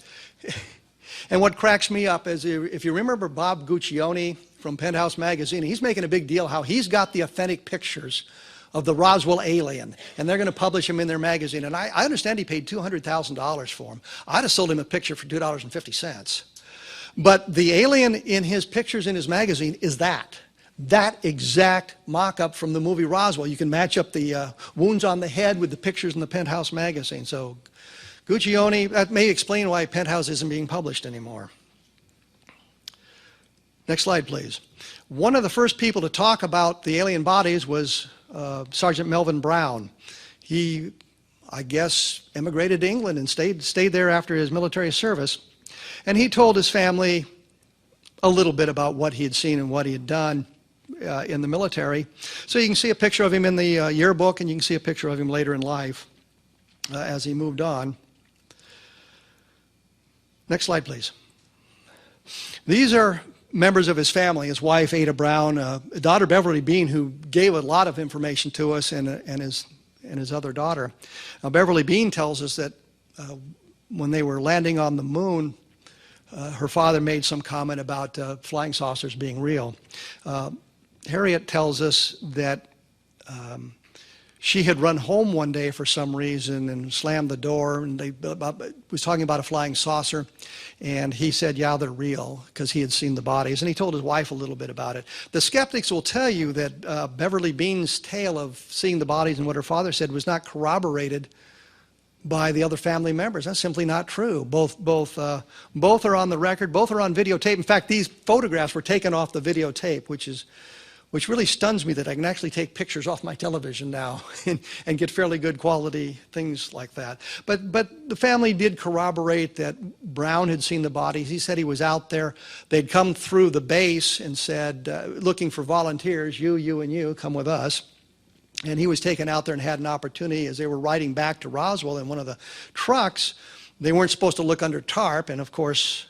And what cracks me up is, if you remember Bob Guccione from Penthouse Magazine, he's making a big deal how he's got the authentic pictures of the Roswell alien, and they're going to publish them in their magazine. And I understand he paid $200,000 for them. I'd have sold him a picture for $2.50. But the alien in his pictures in his magazine is that exact mock-up from the movie Roswell. You can match up the wounds on the head with the pictures in the Penthouse magazine. So Guccione, that may explain why Penthouse isn't being published anymore. Next slide, please. One of the first people to talk about the alien bodies was Sergeant Melvin Brown. He, I guess, immigrated to England and stayed there after his military service. And he told his family a little bit about what he had seen and what he had done in the military. So you can see a picture of him in the yearbook, and you can see a picture of him later in life as he moved on. Next slide, please. These are members of his family, his wife, Ada Brown, daughter Beverly Bean, who gave a lot of information to us, and his other daughter. Now, Beverly Bean tells us that when they were landing on the moon, her father made some comment about flying saucers being real. Harriet tells us that she had run home one day for some reason and slammed the door, and was talking about a flying saucer, and he said, yeah, they're real, because he had seen the bodies, and he told his wife a little bit about it. The skeptics will tell you that Beverly Bean's tale of seeing the bodies and what her father said was not corroborated by the other family members. That's simply not true. Both are on the record, both are on videotape. In fact, these photographs were taken off the videotape, which really stuns me that I can actually take pictures off my television now and get fairly good quality things like that. But the family did corroborate that Brown had seen the bodies. He said he was out there. They'd come through the base and said, looking for volunteers, you, and you, come with us. And he was taken out there and had an opportunity as they were riding back to Roswell in one of the trucks. They weren't supposed to look under tarp, and of course,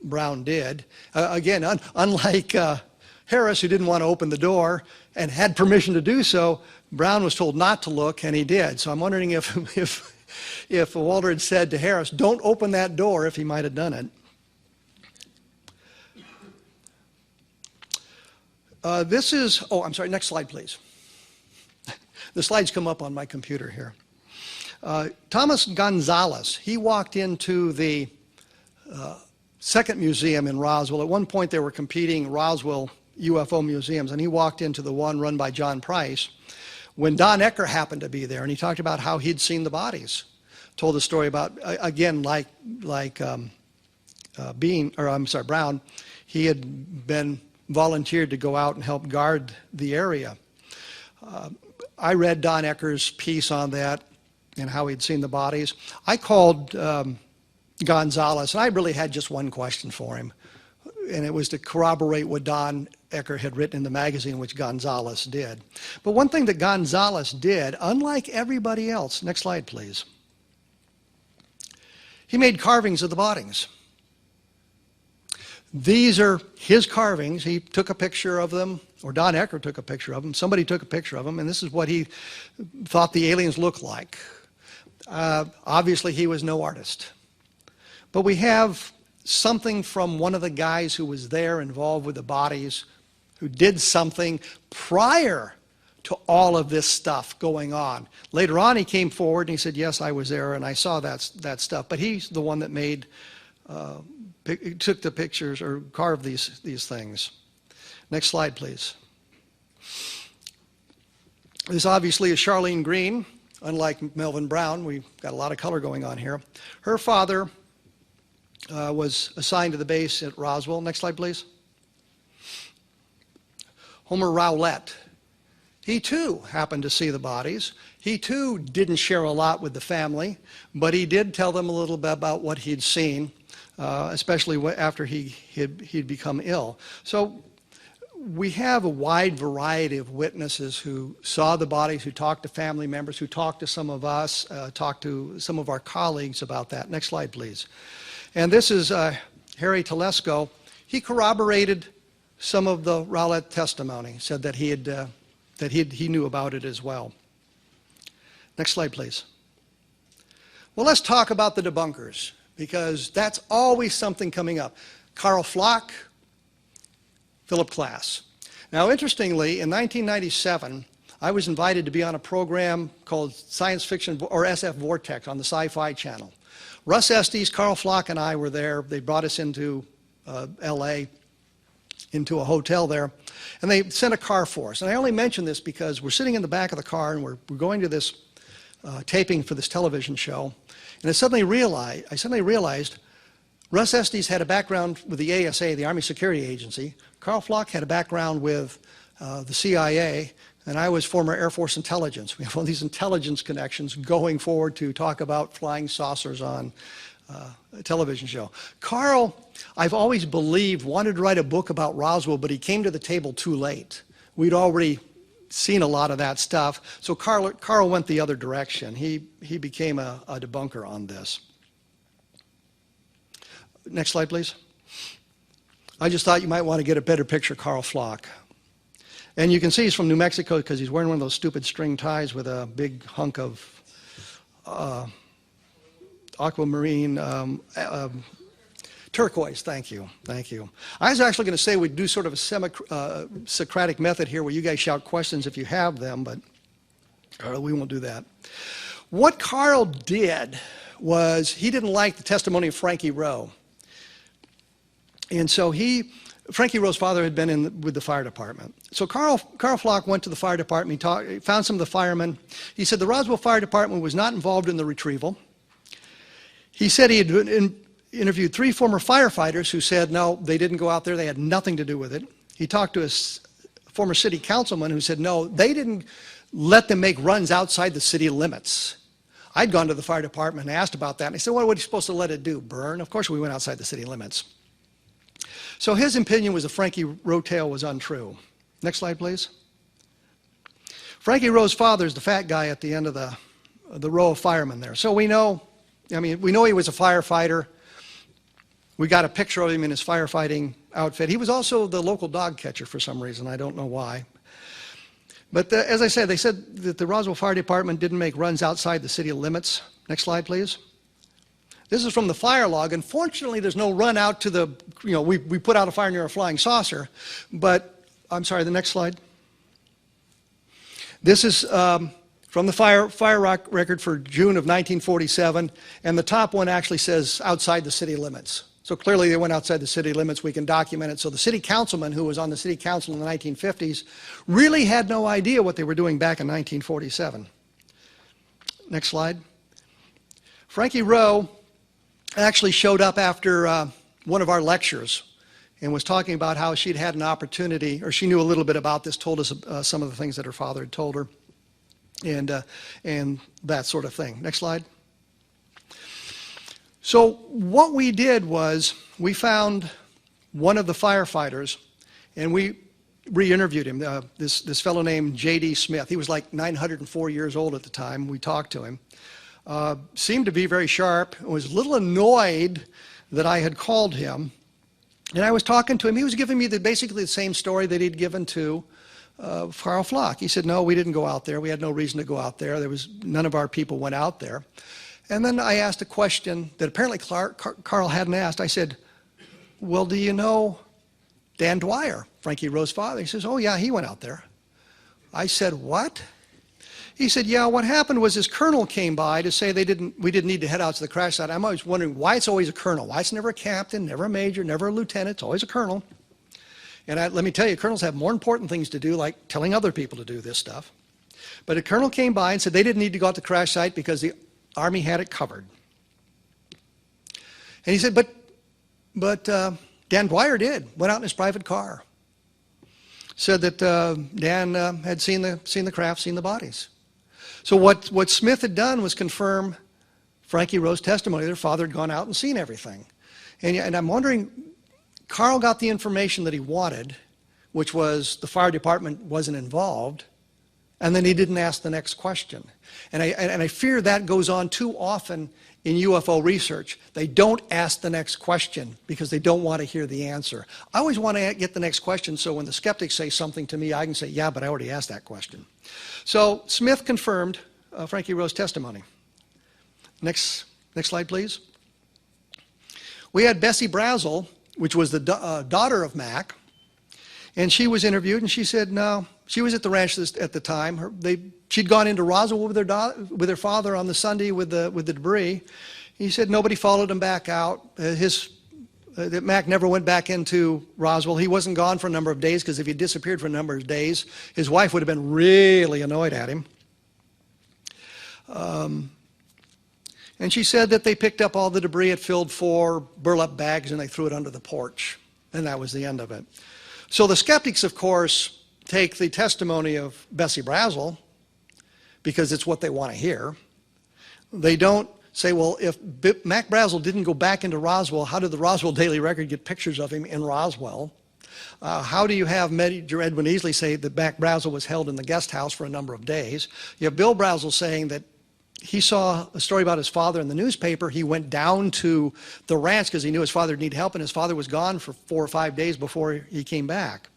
Brown did. Again, unlike Harris, who didn't want to open the door and had permission to do so, Brown was told not to look, and he did. So I'm wondering if Walter had said to Harris, don't open that door, if he might have done it. This is, oh, I'm sorry, next slide, please. The slides come up on my computer here. Thomas Gonzalez, he walked into the second museum in Roswell. At one point they were competing, Roswell UFO museums, and he walked into the one run by John Price when Don Ecker happened to be there, and he talked about how he'd seen the bodies. Told the story about, again, like Brown, he had been volunteered to go out and help guard the area. I read Don Ecker's piece on that and how he'd seen the bodies. I called Gonzalez, and I really had just one question for him, and it was to corroborate what Don Ecker had written in the magazine, which Gonzalez did. But one thing that Gonzalez did, unlike everybody else, next slide please, he made carvings of the bodies. These are his carvings. He took a picture of them, or Don Ecker took a picture of them. Somebody took a picture of them, and this is what he thought the aliens looked like. Obviously, he was no artist. But we have something from one of the guys who was there involved with the bodies, who did something prior to all of this stuff going on. Later on, he came forward and he said, yes, I was there and I saw that stuff. But he's the one that made, took the pictures or carved these things. Next slide, please. This obviously is Charlene Green. Unlike Melvin Brown, we've got a lot of color going on here. Her father was assigned to the base at Roswell. Next slide, please. Homer Rowlett. He too happened to see the bodies. He too didn't share a lot with the family, but he did tell them a little bit about what he'd seen, especially after he'd become ill. So we have a wide variety of witnesses who saw the bodies, who talked to family members, who talked to some of us, talked to some of our colleagues about that. Next slide, please. And this is Harry Telesco. He corroborated some of the Rowlett testimony, said that he knew about it as well. Next slide, please. Well, let's talk about the debunkers, because that's always something coming up. Carl Flock, Philip Klass. Now, interestingly, in 1997, I was invited to be on a program called Science Fiction, or SF Vortex, on the Sci-Fi Channel. Russ Estes, Carl Flock, and I were there. They brought us into L.A., into a hotel there, and they sent a car for us. And I only mention this because we're sitting in the back of the car, and we're going to this taping for this television show, and I suddenly realized Russ Estes had a background with the ASA, the Army Security Agency. Carl Flock had a background with the CIA, and I was former Air Force intelligence. We have all these intelligence connections going forward to talk about flying saucers on a television show. Carl, I've always believed, wanted to write a book about Roswell, but he came to the table too late. We'd already seen a lot of that stuff, so Carl went the other direction. He became a debunker on this. Next slide, please. I just thought you might want to get a better picture of Carl Flock. And you can see he's from New Mexico because he's wearing one of those stupid string ties with a big hunk of aquamarine, turquoise. Thank you. I was actually going to say we'd do sort of a Socratic method here where you guys shout questions if you have them, but we won't do that. What Carl did was he didn't like the testimony of Frankie Rowe. And so Frankie Rowe's father had been with the fire department. So Carl Flock went to the fire department. He found some of the firemen. He said the Roswell Fire Department was not involved in the retrieval. He said he had interviewed 3 former firefighters who said, no, they didn't go out there. They had nothing to do with it. He talked to a former city councilman who said, no, they didn't let them make runs outside the city limits. I'd gone to the fire department and asked about that. And he said, well, what are you supposed to let it do, burn? Of course, we went outside the city limits. So his opinion was that Frankie Rowe tale was untrue. Next slide, please. Frankie Rowe's father is the fat guy at the end of the row of firemen there. So we know he was a firefighter. We got a picture of him in his firefighting outfit. He was also the local dog catcher for some reason. I don't know why. But as I said, they said that the Roswell Fire Department didn't make runs outside the city limits. Next slide, please. This is from the fire log. Unfortunately, there's no run out to the, we put out a fire near a flying saucer. But, I'm sorry, the next slide. This is from the fire record for June of 1947. And the top one actually says outside the city limits. So clearly they went outside the city limits. We can document it. So the city councilman who was on the city council in the 1950s really had no idea what they were doing back in 1947. Next slide. Frankie Rowe actually showed up after one of our lectures and was talking about how she'd had an opportunity, or she knew a little bit about this, told us some of the things that her father had told her, and that sort of thing. Next slide. So what we did was we found one of the firefighters, and we re-interviewed him, this fellow named J.D. Smith. He was like 904 years old at the time. We talked to him. Seemed to be very sharp, was a little annoyed that I had called him. And I was talking to him. He was giving me basically the same story that he'd given to Carl Flock. He said, no, we didn't go out there. We had no reason to go out there. None of our people went out there. And then I asked a question that apparently Carl hadn't asked. I said, well, do you know Dan Dwyer, Frankie Rowe's father? He says, oh, yeah, he went out there. I said, what? He said, yeah, what happened was his colonel came by to say we didn't need to head out to the crash site. I'm always wondering why it's always a colonel. Why it's never a captain, never a major, never a lieutenant. It's always a colonel. And let me tell you, colonels have more important things to do, like telling other people to do this stuff. But a colonel came by and said they didn't need to go out to the crash site because the Army had it covered. And he said, but Dan Dwyer did, went out in his private car. Said that Dan had seen the craft, seen the bodies. So what Smith had done was confirm Frankie Rowe's testimony. Their father had gone out and seen everything. And I'm wondering, Carl got the information that he wanted, which was the fire department wasn't involved, and then he didn't ask the next question. And I fear that goes on too often in UFO research. They don't ask the next question because they don't want to hear the answer. I always want to get the next question so when the skeptics say something to me, I can say, yeah, but I already asked that question. So Smith confirmed Frankie Rowe's testimony. Next slide, please. We had Bessie Brazel, which was the daughter of Mac, and she was interviewed, and she said, no, she was at the ranch at the time. She'd gone into Roswell with her father on the Sunday with the debris. He said nobody followed him back out. That Mac never went back into Roswell. He wasn't gone for a number of days because if he disappeared for a number of days, his wife would have been really annoyed at him. And she said that they picked up all the debris, it filled 4 burlap bags, and they threw it under the porch. And that was the end of it. So the skeptics, of course, take the testimony of Bessie Brazel because it's what they want to hear. They don't say, well, if Mac Brazel didn't go back into Roswell, how did the Roswell Daily Record get pictures of him in Roswell? How do you have Major Edwin Easley say that Mac Brazel was held in the guest house for a number of days? You have Bill Brazel saying that he saw a story about his father in the newspaper. He went down to the ranch because he knew his father needed help, and his father was gone for 4 or 5 days before he came back.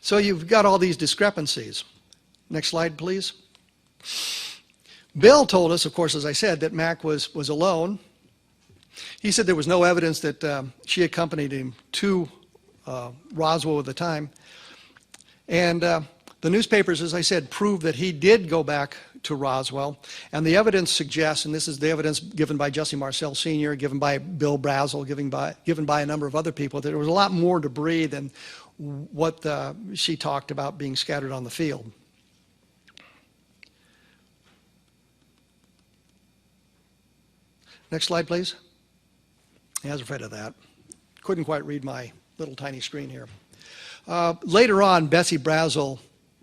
So you've got all these discrepancies. Next slide, please. Bill told us, of course, as I said, that Mac was alone. He said there was no evidence that she accompanied him to Roswell at the time. And the newspapers, as I said, proved that he did go back to Roswell. And the evidence suggests, and this is the evidence given by Jesse Marcel Sr., given by Bill Brazel, given by a number of other people, that there was a lot more debris than what she talked about being scattered on the field. Next slide, please. I was afraid of that. Couldn't quite read my little tiny screen here. Later on, Bessie Brazel,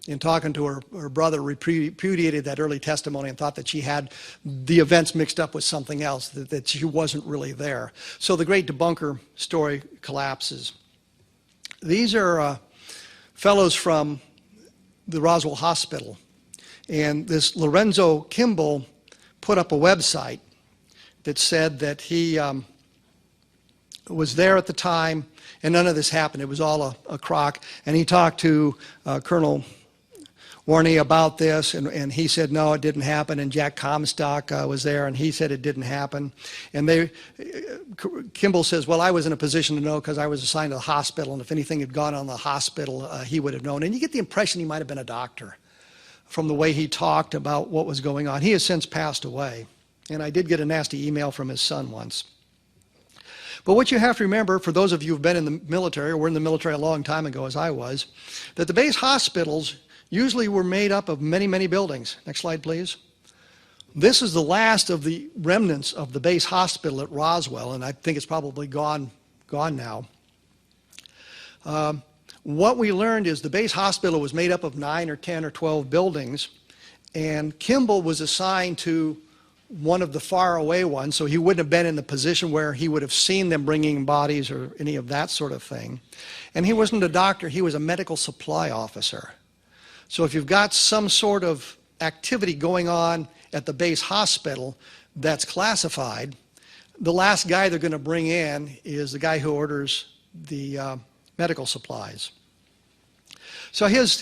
in talking to her brother, repudiated that early testimony and thought that she had the events mixed up with something else, that she wasn't really there. So the great debunker story collapses. These are fellows from the Roswell Hospital. And this Lorenzo Kimball put up a website that said that he was there at the time and none of this happened. It was all a crock. And he talked to Colonel Warney about this, and he said, no, it didn't happen. And Jack Comstock was there, and he said it didn't happen. And Kimball says, well, I was in a position to know because I was assigned to the hospital, and if anything had gone on the hospital, he would have known. And you get the impression he might have been a doctor from the way he talked about what was going on. He has since passed away, and I did get a nasty email from his son once. But what you have to remember, for those of you who've been in the military, or were in the military a long time ago as I was, that the base hospitals usually were made up of many, many buildings. Next slide, please. This is the last of the remnants of the base hospital at Roswell, and I think it's probably gone now. What we learned is the base hospital was made up of 9 or 10 or 12 buildings, and Kimball was assigned to one of the faraway ones, so he wouldn't have been in the position where he would have seen them bringing bodies or any of that sort of thing. And he wasn't a doctor, he was a medical supply officer. So if you've got some sort of activity going on at the base hospital that's classified, the last guy they're going to bring in is the guy who orders the medical supplies. So his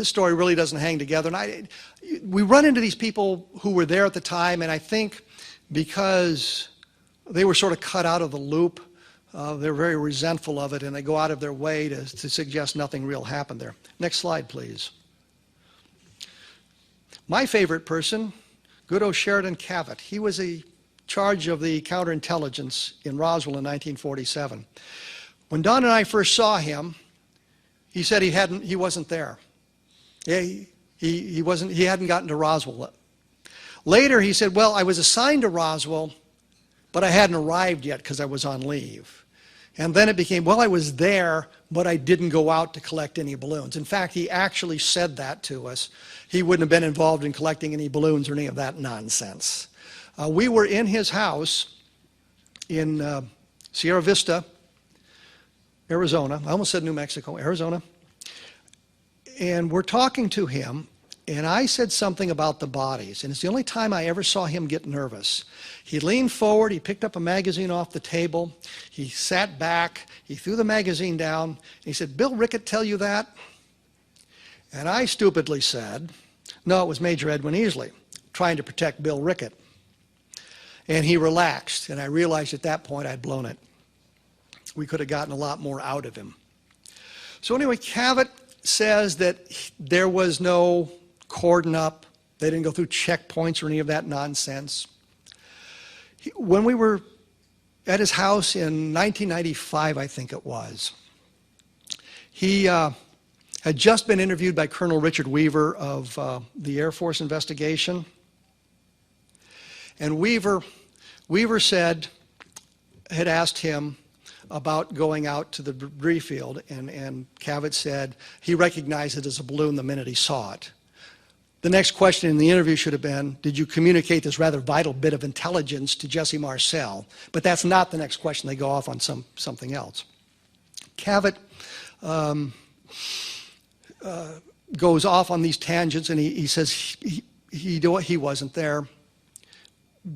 story really doesn't hang together. And we run into these people who were there at the time, and I think because they were sort of cut out of the loop, they're very resentful of it, and they go out of their way to suggest nothing real happened there. Next slide, please. My favorite person, good old Sheridan Cavett. He was in charge of the counterintelligence in Roswell in 1947. When Don and I first saw him, he said he wasn't there. He hadn't gotten to Roswell. Later he said, well, I was assigned to Roswell, but I hadn't arrived yet because I was on leave. And then it became, well, I was there, but I didn't go out to collect any balloons. In fact, he actually said that to us. He wouldn't have been involved in collecting any balloons or any of that nonsense. We were in his house in Sierra Vista, Arizona. I almost said New Mexico, Arizona. And we're talking to him, and I said something about the bodies, and it's the only time I ever saw him get nervous. He leaned forward, he picked up a magazine off the table, he sat back, he threw the magazine down, and he said, "Bill Rickett tell you that?" And I stupidly said, no, it was Major Edwin Easley, trying to protect Bill Rickett. And he relaxed, and I realized at that point I'd blown it. We could have gotten a lot more out of him. So anyway, Cavett says that there was no cordon up, they didn't go through checkpoints or any of that nonsense. When we were at his house in 1995, I think it was, he had just been interviewed by Colonel Richard Weaver of the Air Force investigation. And Weaver had asked him about going out to the debris field, and Cavett said he recognized it as a balloon the minute he saw it. The next question in the interview should have been, did you communicate this rather vital bit of intelligence to Jesse Marcel? But that's not the next question. They go off on something else. Cavett goes off on these tangents, and he says he wasn't there.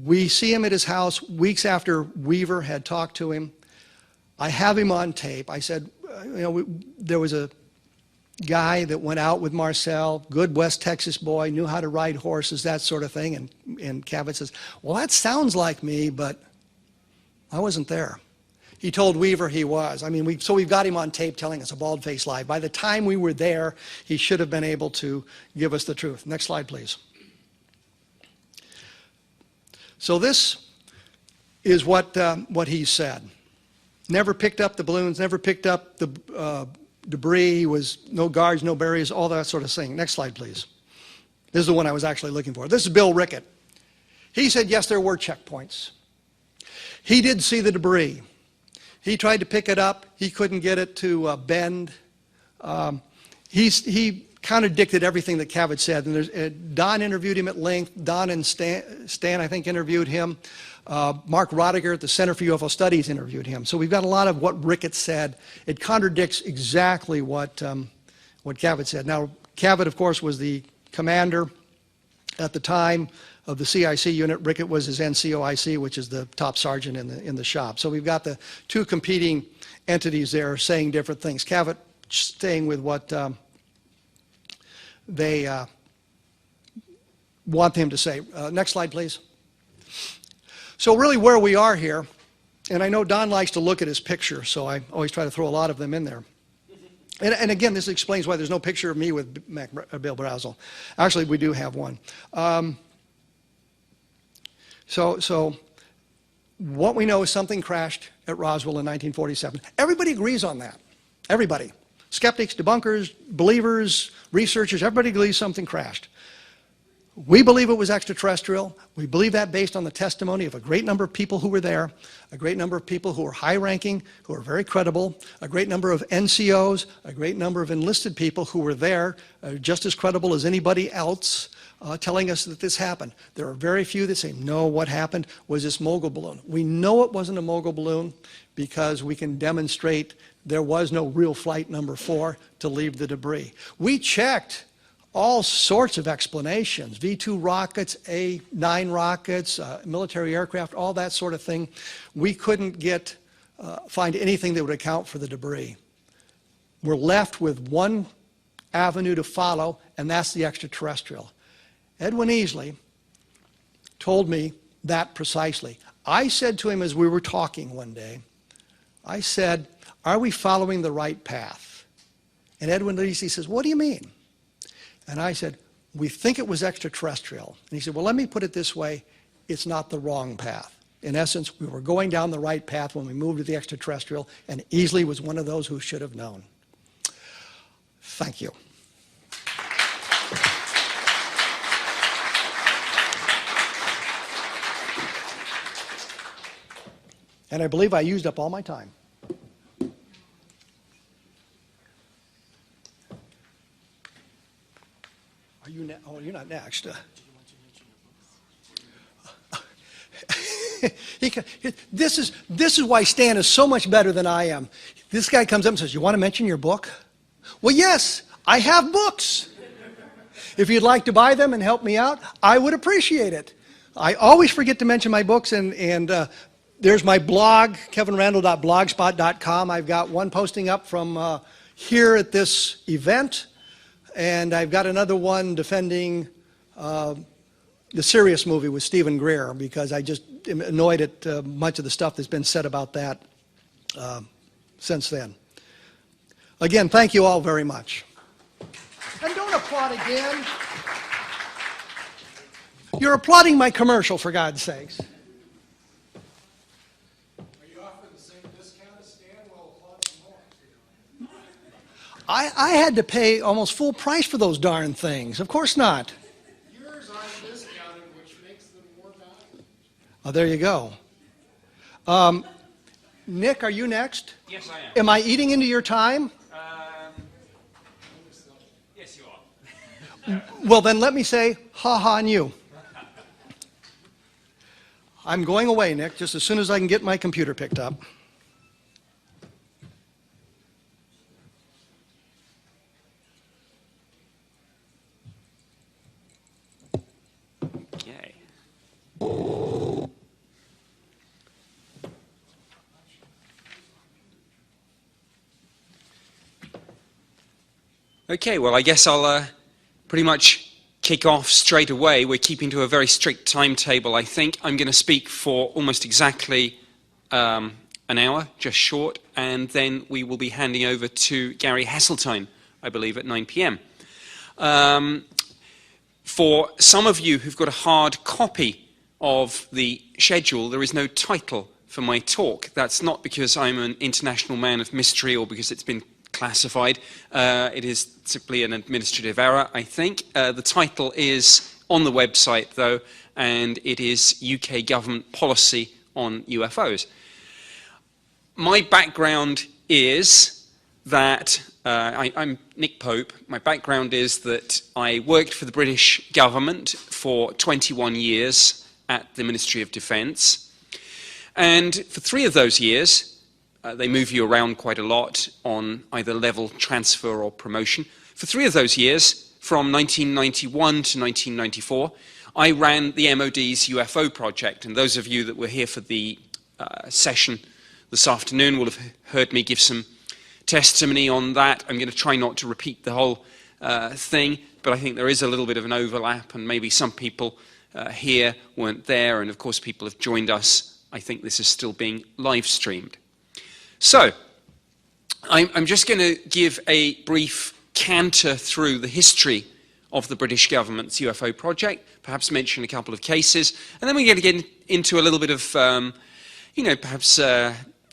We see him at his house weeks after Weaver had talked to him. I have him on tape. I said, there was a guy that went out with Marcel, good West Texas boy, knew how to ride horses, that sort of thing. And Cavett says, well, that sounds like me, but I wasn't there. He told Weaver he was. I mean, so we've got him on tape telling us a bald-faced lie. By the time we were there, he should have been able to give us the truth. Next slide, please. So this is what he said. Never picked up the balloons, never picked up the debris, was no guards, no barriers, all that sort of thing. Next slide, please. This is the one I was actually looking for. This is Bill Rickett. He said, yes, there were checkpoints. He did see the debris. He tried to pick it up. He couldn't get it to bend. He contradicted everything that Cavett said. And Don interviewed him at length. Don and Stan, I think, interviewed him. Mark Rodiger at the Center for UFO Studies interviewed him. So we've got a lot of what Rickett said. It contradicts exactly what Cavett said. Now, Cavett, of course, was the commander at the time of the CIC unit. Rickett was his NCOIC, which is the top sergeant in the shop. So we've got the two competing entities there saying different things. Cavett staying with what they want him to say. Next slide, please. So really where we are here, and I know Don likes to look at his picture, so I always try to throw a lot of them in there. And again, this explains why there's no picture of me with Bill Brazel. Actually, we do have one. So What we know is something crashed at Roswell in 1947. Everybody agrees on that. Everybody. Skeptics, debunkers, believers, researchers, everybody agrees something crashed. We believe it was extraterrestrial. We believe that based on the testimony of a great number of people who were there, a great number of people who were high-ranking, who were very credible, a great number of NCOs, a great number of enlisted people who were there, just as credible as anybody else, telling us that this happened. There are very few that say, no, what happened was this mogul balloon. We know it wasn't a mogul balloon because we can demonstrate there was no real flight number 4 to leave the debris. We checked all sorts of explanations, V-2 rockets, A-9 rockets, military aircraft, all that sort of thing. We couldn't find anything that would account for the debris. We're left with one avenue to follow, and that's the extraterrestrial. Edwin Easley told me that precisely. I said to him as we were talking one day, I said, are we following the right path? And Edwin Easley says, what do you mean? And I said, we think it was extraterrestrial. And he said, well, let me put it this way, it's not the wrong path. In essence, we were going down the right path when we moved to the extraterrestrial, and Easley was one of those who should have known. Thank you. And I believe I used up all my time. Are you oh, you're not next. This is why Stan is so much better than I am. This guy comes up and says, you want to mention your book? Well, yes, I have books. If you'd like to buy them and help me out, I would appreciate it. I always forget to mention my books, and there's my blog, kevinrandall.blogspot.com. I've got one posting up from here at this event, and I've got another one defending the Sirius movie with Stephen Greer, because I just am annoyed at much of the stuff that's been said about that since then. Again, thank you all very much. And don't applaud again. You're applauding my commercial, for God's sakes. I had to pay almost full price for those darn things. Of course not.
Yours aren't discounted, which makes them more valuable.
Oh, there you go. Nick, are you next?
Yes, I am.
Am I eating into your time?
Yes, you are.
Well, then let me say, ha-ha on you. I'm going away, Nick, just as soon as I can get my computer picked up.
Yay. Okay, well, I guess I'll pretty much kick off straight away. We're keeping to a very strict timetable, I think. I'm going to speak for almost exactly an hour, just short, and then we will be handing over to Gary Hesseltine, I believe, at 9 p.m. For some of you who've got a hard copy of the schedule, there is no title for my talk. That's not because I'm an international man of mystery or because it's been classified. It is simply an administrative error, I think. The title is on the website, though, and it is UK Government Policy on UFOs. My background is that I'm Nick Pope. My background is that I worked for the British government for 21 years at the Ministry of Defence. And for 3 of those years, they move you around quite a lot on either level transfer or promotion. For 3 of those years, from 1991 to 1994, I ran the MOD's UFO project. And those of you that were here for the session this afternoon will have heard me give some testimony on that. I'm going to try not to repeat the whole thing, but I think there is a little bit of an overlap, and maybe some people here weren't there, and of course people have joined us. I think this is still being live streamed. So, I'm just going to give a brief canter through the history of the British government's UFO project, perhaps mention a couple of cases, and then we're going to get into a little bit of perhaps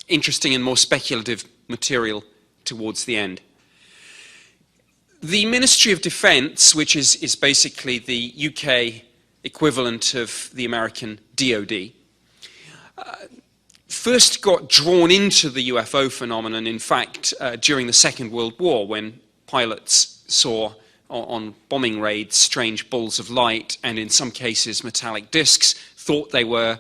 interesting and more speculative material towards the end. The Ministry of Defence, which is basically the UK equivalent of the American DoD, first got drawn into the UFO phenomenon, in fact, during the Second World War, when pilots saw on bombing raids strange balls of light and in some cases metallic discs, thought they were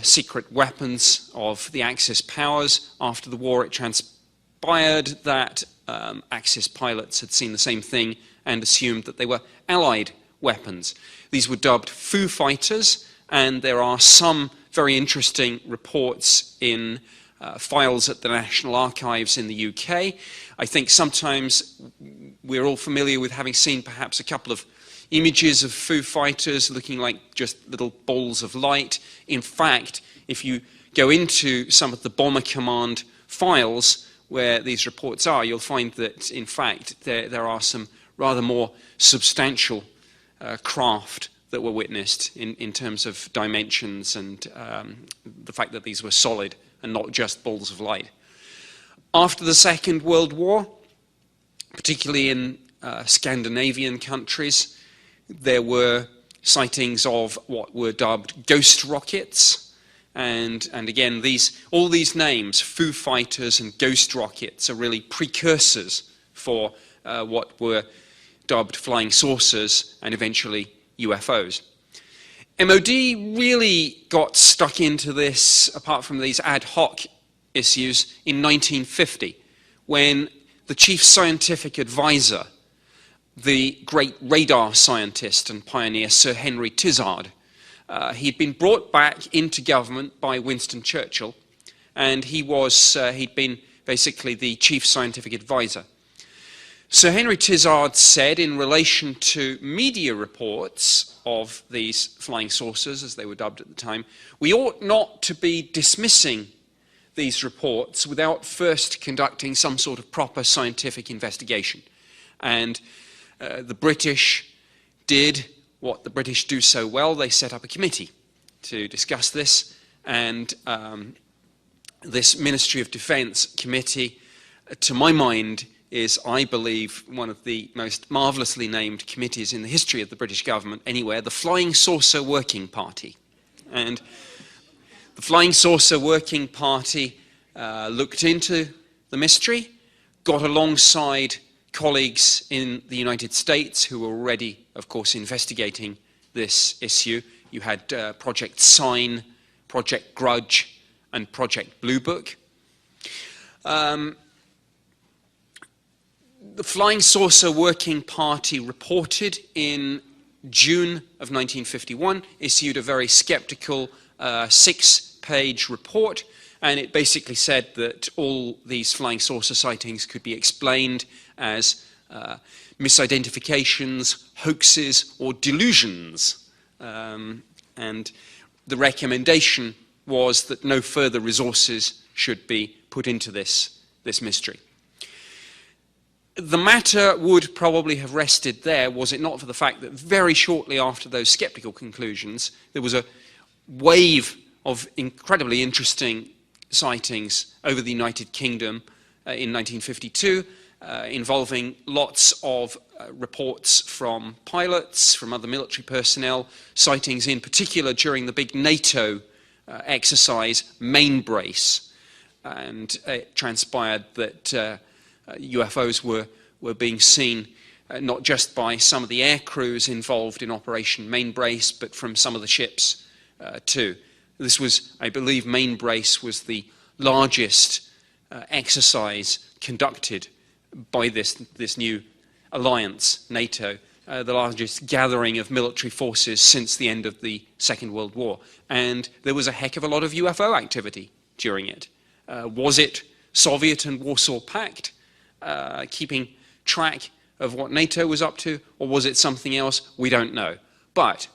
secret weapons of the Axis powers. After the war, it transpired that Axis pilots had seen the same thing and assumed that they were Allied weapons. These were dubbed Foo Fighters, and there are some very interesting reports in files at the National Archives in the UK. I think sometimes we're all familiar with having seen perhaps a couple of images of Foo Fighters looking like just little balls of light. In fact, if you go into some of the Bomber Command files where these reports are, you'll find that, in fact, there are some rather more substantial craft that were witnessed in terms of dimensions and the fact that these were solid and not just balls of light. After the Second World War, particularly in Scandinavian countries, there were sightings of what were dubbed ghost rockets. And again, all these names, Foo Fighters and ghost rockets, are really precursors for what were dubbed flying saucers and eventually UFOs. MOD really got stuck into this, apart from these ad hoc issues, in 1950, when the chief scientific advisor, the great radar scientist and pioneer Sir Henry Tizard, he'd been brought back into government by Winston Churchill, and he'd been basically the chief scientific advisor. Sir Henry Tizard said, in relation to media reports of these flying saucers, as they were dubbed at the time, we ought not to be dismissing these reports without first conducting some sort of proper scientific investigation. And the British did what the British do so well. They set up a committee to discuss this, and this Ministry of Defence committee, to my mind, is, I believe, one of the most marvellously named committees in the history of the British government anywhere, the Flying Saucer Working Party. And the Flying Saucer Working Party looked into the mystery, got alongside colleagues in the United States who were already, of course, investigating this issue. You had Project Sign, Project Grudge, and Project Blue Book. The Flying Saucer Working Party reported in June of 1951, issued a very skeptical 6-page report, and it basically said that all these flying saucer sightings could be explained as misidentifications, hoaxes, or delusions. And the recommendation was that no further resources should be put into this mystery. The matter would probably have rested there, was it not for the fact that very shortly after those skeptical conclusions, there was a wave of incredibly interesting sightings over the United Kingdom in 1952, involving lots of reports from pilots, from other military personnel, sightings in particular during the big NATO exercise, Main Brace. And it transpired that UFOs were being seen not just by some of the air crews involved in Operation Main Brace, but from some of the ships too. This was, I believe, Main Brace was the largest exercise conducted by this new alliance, NATO, the largest gathering of military forces since the end of the Second World War. And there was a heck of a lot of UFO activity during it. Was it Soviet and Warsaw Pact keeping track of what NATO was up to, or was it something else? We don't know. But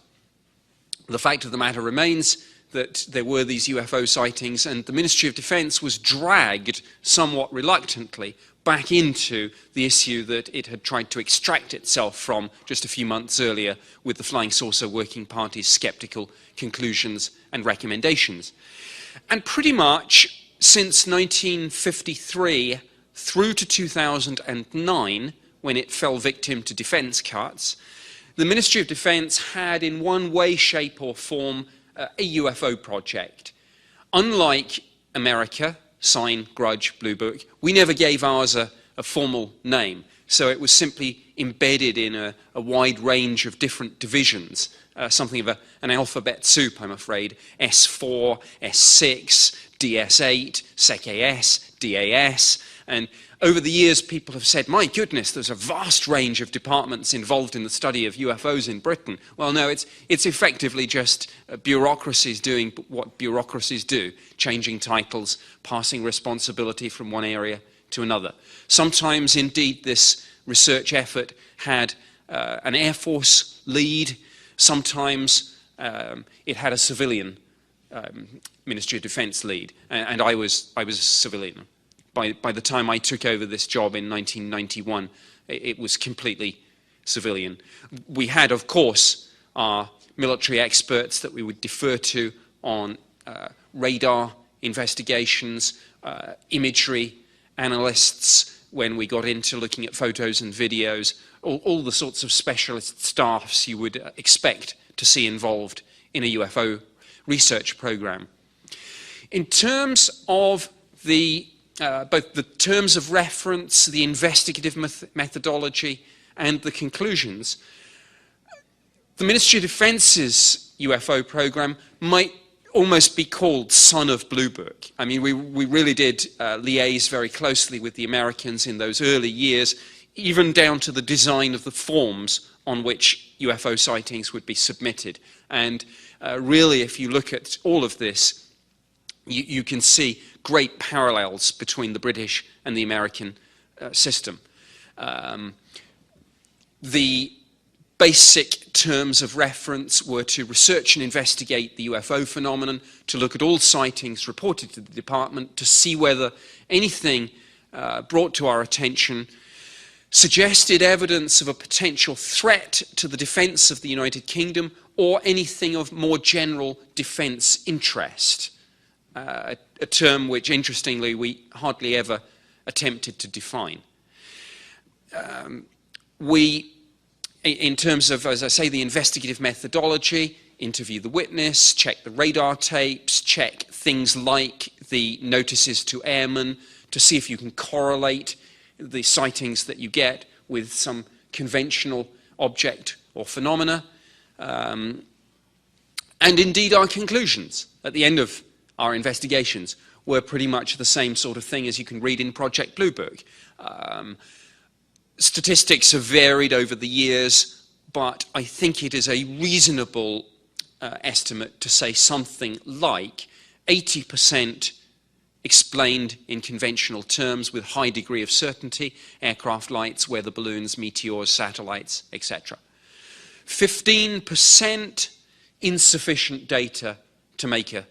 the fact of the matter remains that there were these UFO sightings, and the Ministry of Defence was dragged somewhat reluctantly back into the issue that it had tried to extract itself from just a few months earlier with the Flying Saucer Working Party's sceptical conclusions and recommendations. And pretty much since 1953 through to 2009, when it fell victim to defence cuts, the Ministry of Defence had in one way, shape or form a UFO project. Unlike America, Sign, Grudge, Blue Book, we never gave ours a formal name. So it was simply embedded in a wide range of different divisions, something of an alphabet soup, I'm afraid. S4, S6, DS8, SEC-AS, DAS, and over the years people have said, my goodness, there's a vast range of departments involved in the study of UFOs in Britain. Well, no, it's effectively just bureaucracies doing what bureaucracies do, changing titles, passing responsibility from one area to another. Sometimes, indeed, this research effort had an Air Force lead. Sometimes it had a civilian Ministry of Defence lead, and I was a civilian. By the time I took over this job in 1991, it was completely civilian. We had, of course, our military experts that we would defer to on radar investigations, imagery analysts when we got into looking at photos and videos, all the sorts of specialist staffs you would expect to see involved in a UFO research program. In terms of both the terms of reference, the investigative methodology, and the conclusions, the Ministry of Defence's UFO program might almost be called Son of Blue Book. I mean, we really did liaise very closely with the Americans in those early years, even down to the design of the forms on which UFO sightings would be submitted. And really, if you look at all of this, you can see great parallels between the British and the American system. The basic terms of reference were to research and investigate the UFO phenomenon, to look at all sightings reported to the department, to see whether anything brought to our attention suggested evidence of a potential threat to the defence of the United Kingdom or anything of more general defence interest. A term which, interestingly, we hardly ever attempted to define. In terms of, as I say, the investigative methodology, interview the witness, check the radar tapes, check things like the notices to airmen to see if you can correlate the sightings that you get with some conventional object or phenomena, and indeed our conclusions at the end of our investigations were pretty much the same sort of thing as you can read in Project Blue Book. Statistics have varied over the years, but I think it is a reasonable estimate to say something like 80% explained in conventional terms with high degree of certainty: aircraft lights, weather balloons, meteors, satellites, etc. 15% insufficient data to make a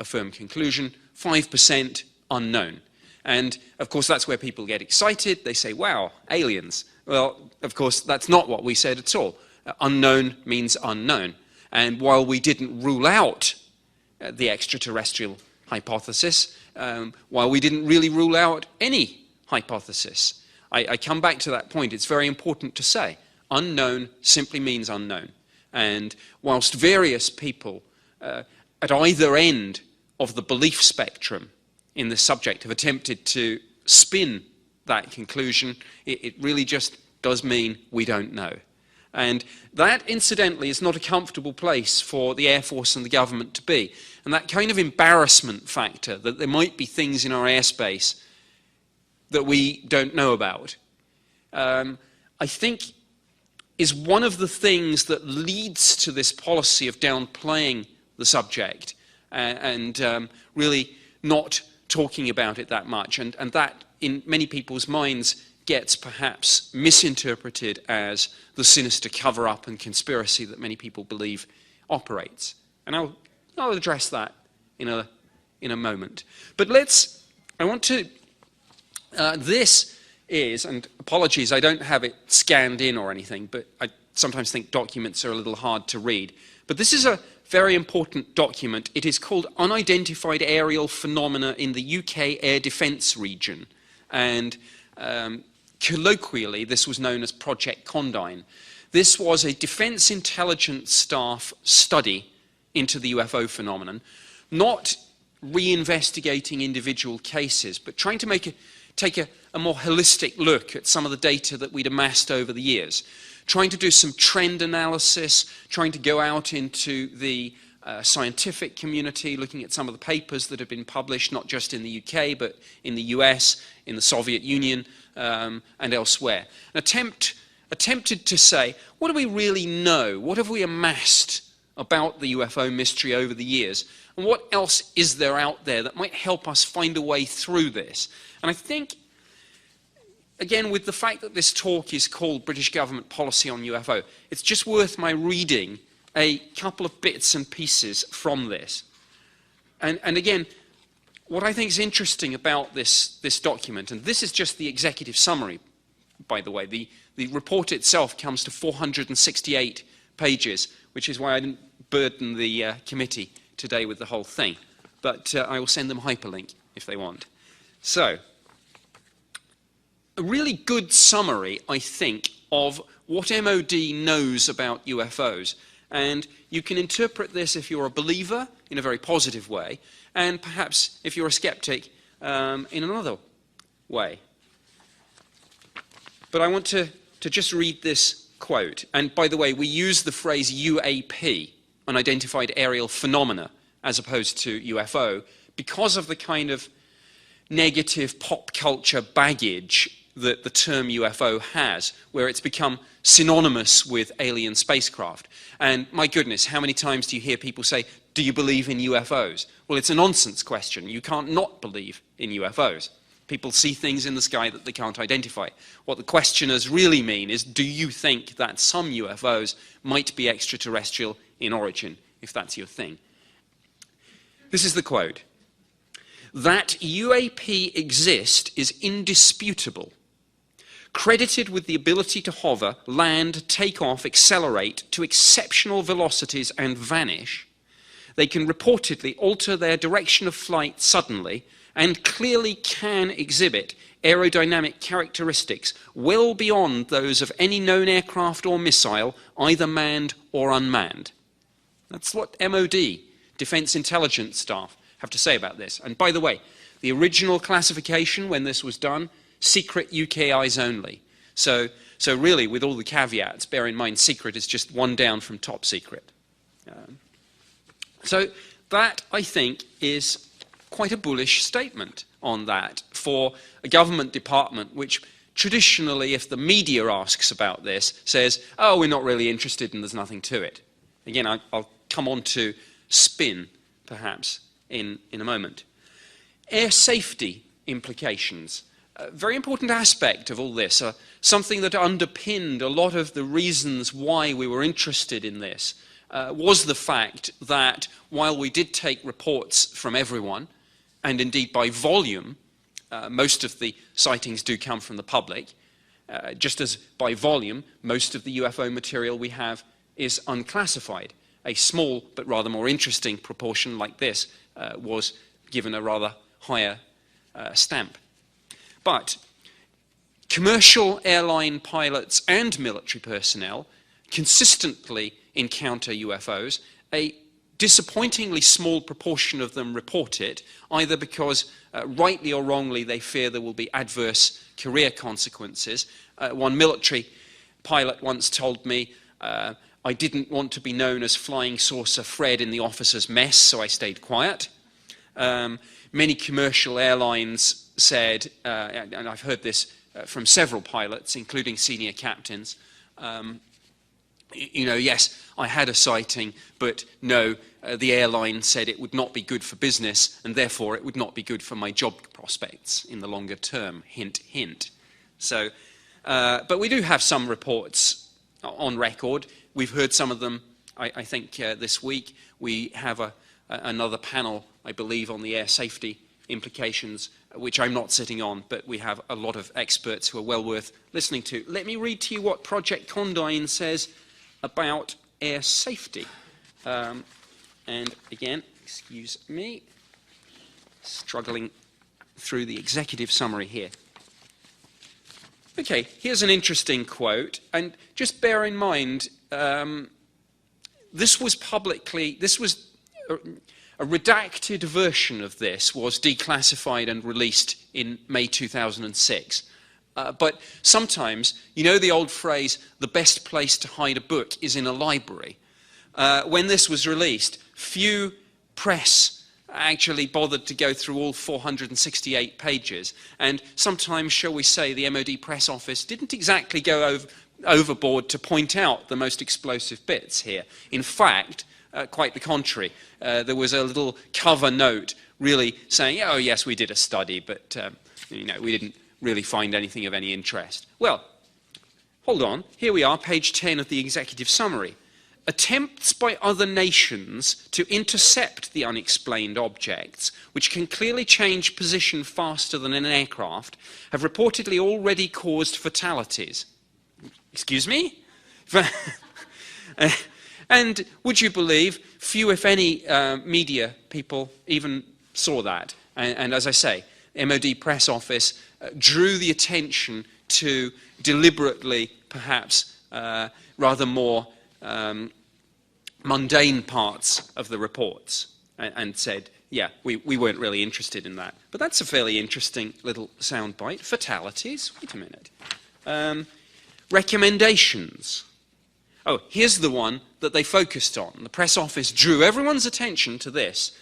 firm conclusion, 5% unknown. And of course that's where people get excited. They say, wow, aliens. Well, of course that's not what we said at all. Unknown means unknown. And while we didn't rule out the extraterrestrial hypothesis, while we didn't really rule out any hypothesis, I come back to that point. It's very important to say unknown simply means unknown. And whilst various people at either end of the belief spectrum in this subject have attempted to spin that conclusion, it really just does mean we don't know. And that, incidentally, is not a comfortable place for the Air Force and the government to be. And that kind of embarrassment factor, that there might be things in our airspace that we don't know about, I think is one of the things that leads to this policy of downplaying the subject and really not talking about it that much. And that, in many people's minds, gets perhaps misinterpreted as the sinister cover-up and conspiracy that many people believe operates. And I'll I'll address that in a moment. But this is, and apologies, I don't have it scanned in or anything, but I sometimes think documents are a little hard to read. But this is a very important document. It is called Unidentified Aerial Phenomena in the UK Air Defence Region. And colloquially, this was known as Project Condign. This was a Defence Intelligence Staff study into the UFO phenomenon, not reinvestigating individual cases, but trying to take a more holistic look at some of the data that we'd amassed over the years, trying to do some trend analysis, trying to go out into the scientific community, looking at some of the papers that have been published, not just in the UK, but in the US, in the Soviet Union, and elsewhere. An attempted to say, what do we really know? What have we amassed about the UFO mystery over the years? And what else is there out there that might help us find a way through this? And I think, again, with the fact that this talk is called British Government Policy on UFO, it's just worth my reading a couple of bits and pieces from this. And again, what I think is interesting about this document, and this is just the executive summary, by the way, the report itself comes to 468 pages, which is why I didn't burden the committee today with the whole thing. But I will send them hyperlink if they want. So, a really good summary, I think, of what MOD knows about UFOs. And you can interpret this if you're a believer in a very positive way, and perhaps if you're a skeptic in another way. But I want to just read this quote. And by the way, we use the phrase UAP, Unidentified Aerial Phenomena, as opposed to UFO, because of the kind of negative pop culture baggage that the term UFO has, where it's become synonymous with alien spacecraft. And my goodness, how many times do you hear people say, do you believe in UFOs? Well, it's a nonsense question. You can't not believe in UFOs. People see things in the sky that they can't identify. What the questioners really mean is, do you think that some UFOs might be extraterrestrial in origin, if that's your thing? This is the quote. That UAP exist is indisputable. Credited with the ability to hover, land, take off, accelerate to exceptional velocities and vanish, they can reportedly alter their direction of flight suddenly and clearly can exhibit aerodynamic characteristics well beyond those of any known aircraft or missile, either manned or unmanned. That's what MOD, Defence Intelligence Staff, have to say about this. And by the way, the original classification when this was done, secret UK eyes only. So really, with all the caveats, bear in mind, secret is just one down from top secret. So that, I think, is quite a bullish statement on that for a government department which traditionally, if the media asks about this, says, oh, we're not really interested and there's nothing to it. Again, I'll come on to spin, perhaps, in a moment. Air safety implications. A very important aspect of all this, something that underpinned a lot of the reasons why we were interested in this, was the fact that while we did take reports from everyone, and indeed by volume, most of the sightings do come from the public, just as by volume, most of the UFO material we have is unclassified. A small but rather more interesting proportion like this was given a rather higher stamp. But commercial airline pilots and military personnel consistently encounter UFOs. A disappointingly small proportion of them report it, either because, rightly or wrongly, they fear there will be adverse career consequences. One military pilot once told me, I didn't want to be known as Flying Saucer Fred in the officers' mess, so I stayed quiet. Many commercial airlines said, and I've heard this from several pilots, including senior captains, you know, yes, I had a sighting, but no, the airline said it would not be good for business, and therefore it would not be good for my job prospects in the longer term. Hint, hint. So, but we do have some reports on record. We've heard some of them, I think, this week. We have another panel, I believe, on the air safety implications, which I'm not sitting on, but we have a lot of experts who are well worth listening to. Let me read to you what Project Condign says about air safety. And again, excuse me, struggling through the executive summary here. Okay, here's an interesting quote, and just bear in mind, this was a redacted version of this was declassified and released in May 2006. But sometimes, you know the old phrase, the best place to hide a book is in a library. When this was released, few press actually bothered to go through all 468 pages. And sometimes, shall we say, the MOD press office didn't exactly go overboard to point out the most explosive bits here. In fact, quite the contrary. There was a little cover note really saying, oh yes, we did a study, but we didn't really find anything of any interest. Well, hold on. Here we are, page 10 of the executive summary. Attempts by other nations to intercept the unexplained objects, which can clearly change position faster than an aircraft, have reportedly already caused fatalities. Excuse me? And would you believe, few if any media people even saw that. And as I say, MOD press office drew the attention to deliberately, perhaps, rather more mundane parts of the reports and said, yeah, we weren't really interested in that. But that's a fairly interesting little soundbite. Fatalities, wait a minute. Recommendations. Oh, here's the one that they focused on. The press office drew everyone's attention to this.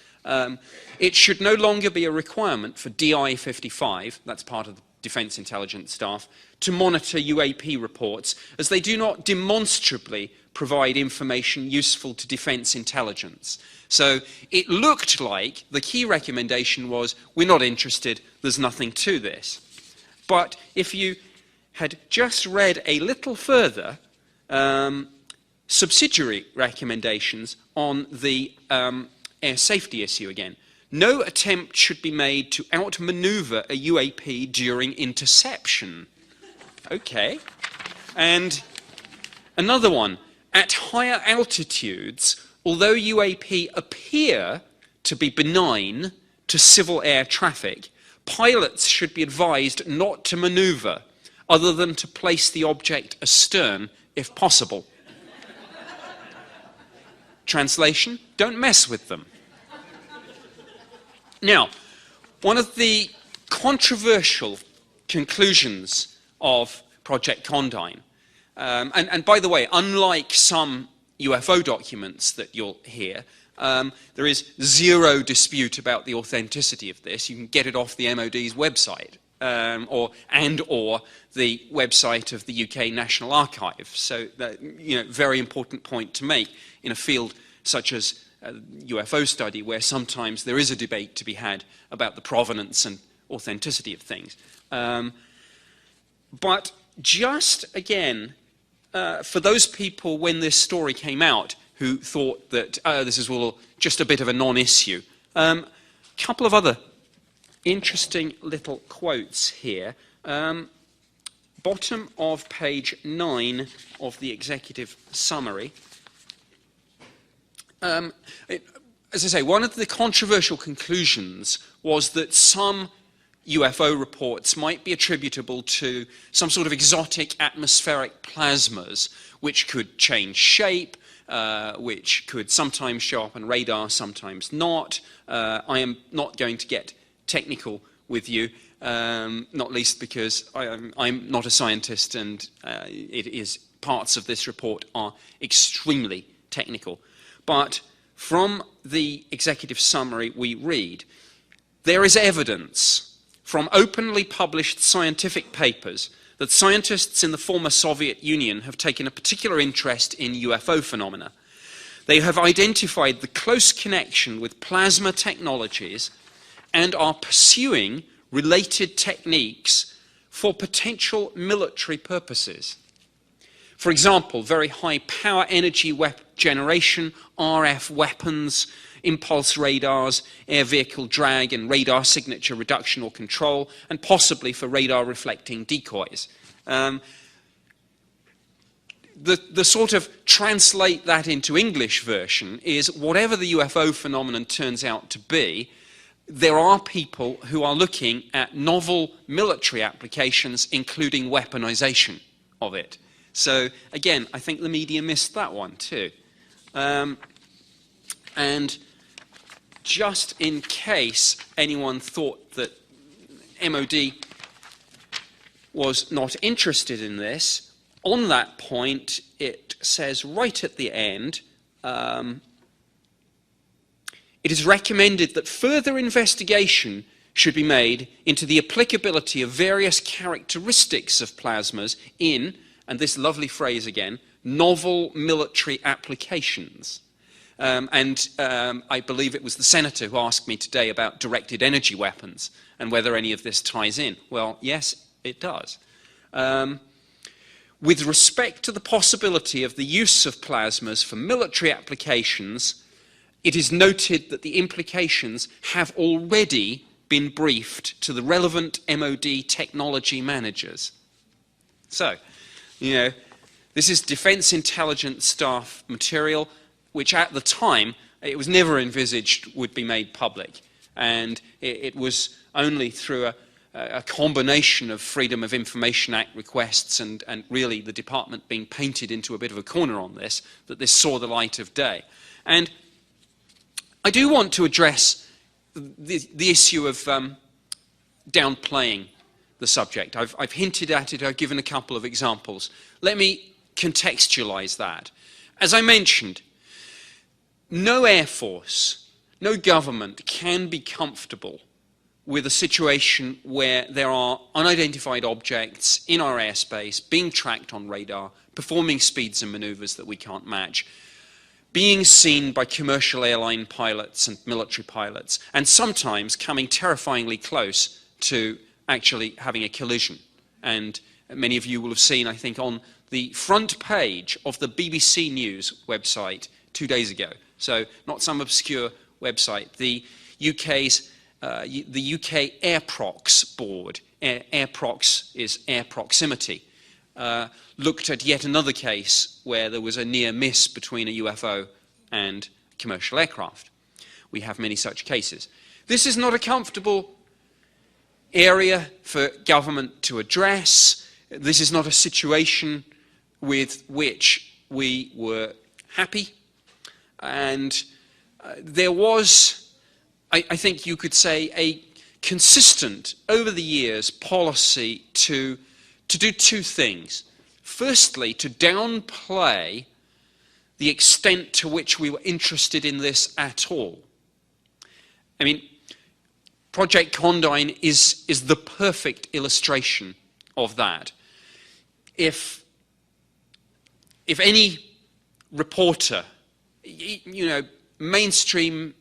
It should no longer be a requirement for DI-55, that's part of the Defence Intelligence Staff, to monitor UAP reports, as they do not demonstrably provide information useful to defence intelligence. So it looked like the key recommendation was, we're not interested, there's nothing to this. But if you had just read a little further, subsidiary recommendations on the air safety issue again. No attempt should be made to outmaneuver a UAP during interception. Okay. And another one. At higher altitudes, although UAP appear to be benign to civil air traffic, pilots should be advised not to maneuver other than to place the object astern if possible. Translation, don't mess with them. Now, one of the controversial conclusions of Project Condign, and by the way, unlike some UFO documents that you'll hear, there is zero dispute about the authenticity of this. You can get it off the MOD's website, or the website of the UK National Archive. So, that, very important point to make in a field such as UFO study, where sometimes there is a debate to be had about the provenance and authenticity of things. But just again, for those people when this story came out who thought that this is all just a bit of a non-issue, a couple of other interesting little quotes here. Bottom of page 9 of the executive summary. As I say, one of the controversial conclusions was that some UFO reports might be attributable to some sort of exotic atmospheric plasmas, which could change shape, which could sometimes show up on radar, sometimes not. I am not going to get technical with you, not least because I'm not a scientist, and parts of this report are extremely technical. But from the executive summary we read, there is evidence from openly published scientific papers that scientists in the former Soviet Union have taken a particular interest in UFO phenomena. They have identified the close connection with plasma technologies and are pursuing related techniques for potential military purposes. For example, very high power energy generation, RF weapons, impulse radars, air vehicle drag and radar signature reduction or control, and possibly for radar reflecting decoys. The sort of translate that into English version is whatever the UFO phenomenon turns out to be, there are people who are looking at novel military applications, including weaponization of it. So again, I think the media missed that one too. And just in case anyone thought that MOD was not interested in this, on that point, it says right at the end, it is recommended that further investigation should be made into the applicability of various characteristics of plasmas in, and this lovely phrase again, novel military applications. I believe it was the senator who asked me today about directed energy weapons and whether any of this ties in. Well, yes, it does. With respect to the possibility of the use of plasmas for military applications, it is noted that the implications have already been briefed to the relevant MOD technology managers. So, you know, this is Defence Intelligence Staff material, which at the time, it was never envisaged would be made public. And it was only through a combination of Freedom of Information Act requests and really the department being painted into a bit of a corner on this, that this saw the light of day. And I do want to address the issue of downplaying the subject. I've hinted at it, I've given a couple of examples. Let me contextualize that. As I mentioned, no Air Force, no government can be comfortable with a situation where there are unidentified objects in our airspace being tracked on radar, performing speeds and maneuvers that we can't match, being seen by commercial airline pilots and military pilots, and sometimes coming terrifyingly close to actually having a collision. And many of you will have seen, I think, on the front page of the BBC News website 2 days ago, so not some obscure website, the UK's the UK AirProx board, AirProx is air proximity, looked at yet another case where there was a near miss between a UFO and commercial aircraft. We have many such cases. This is not a comfortable area for government to address. This is not a situation with which we were happy. And there was, I think you could say, a consistent, over the years, policy to do two things. Firstly, to downplay the extent to which we were interested in this at all. I mean, Project Condign is the perfect illustration of that. If any reporter, you know, mainstream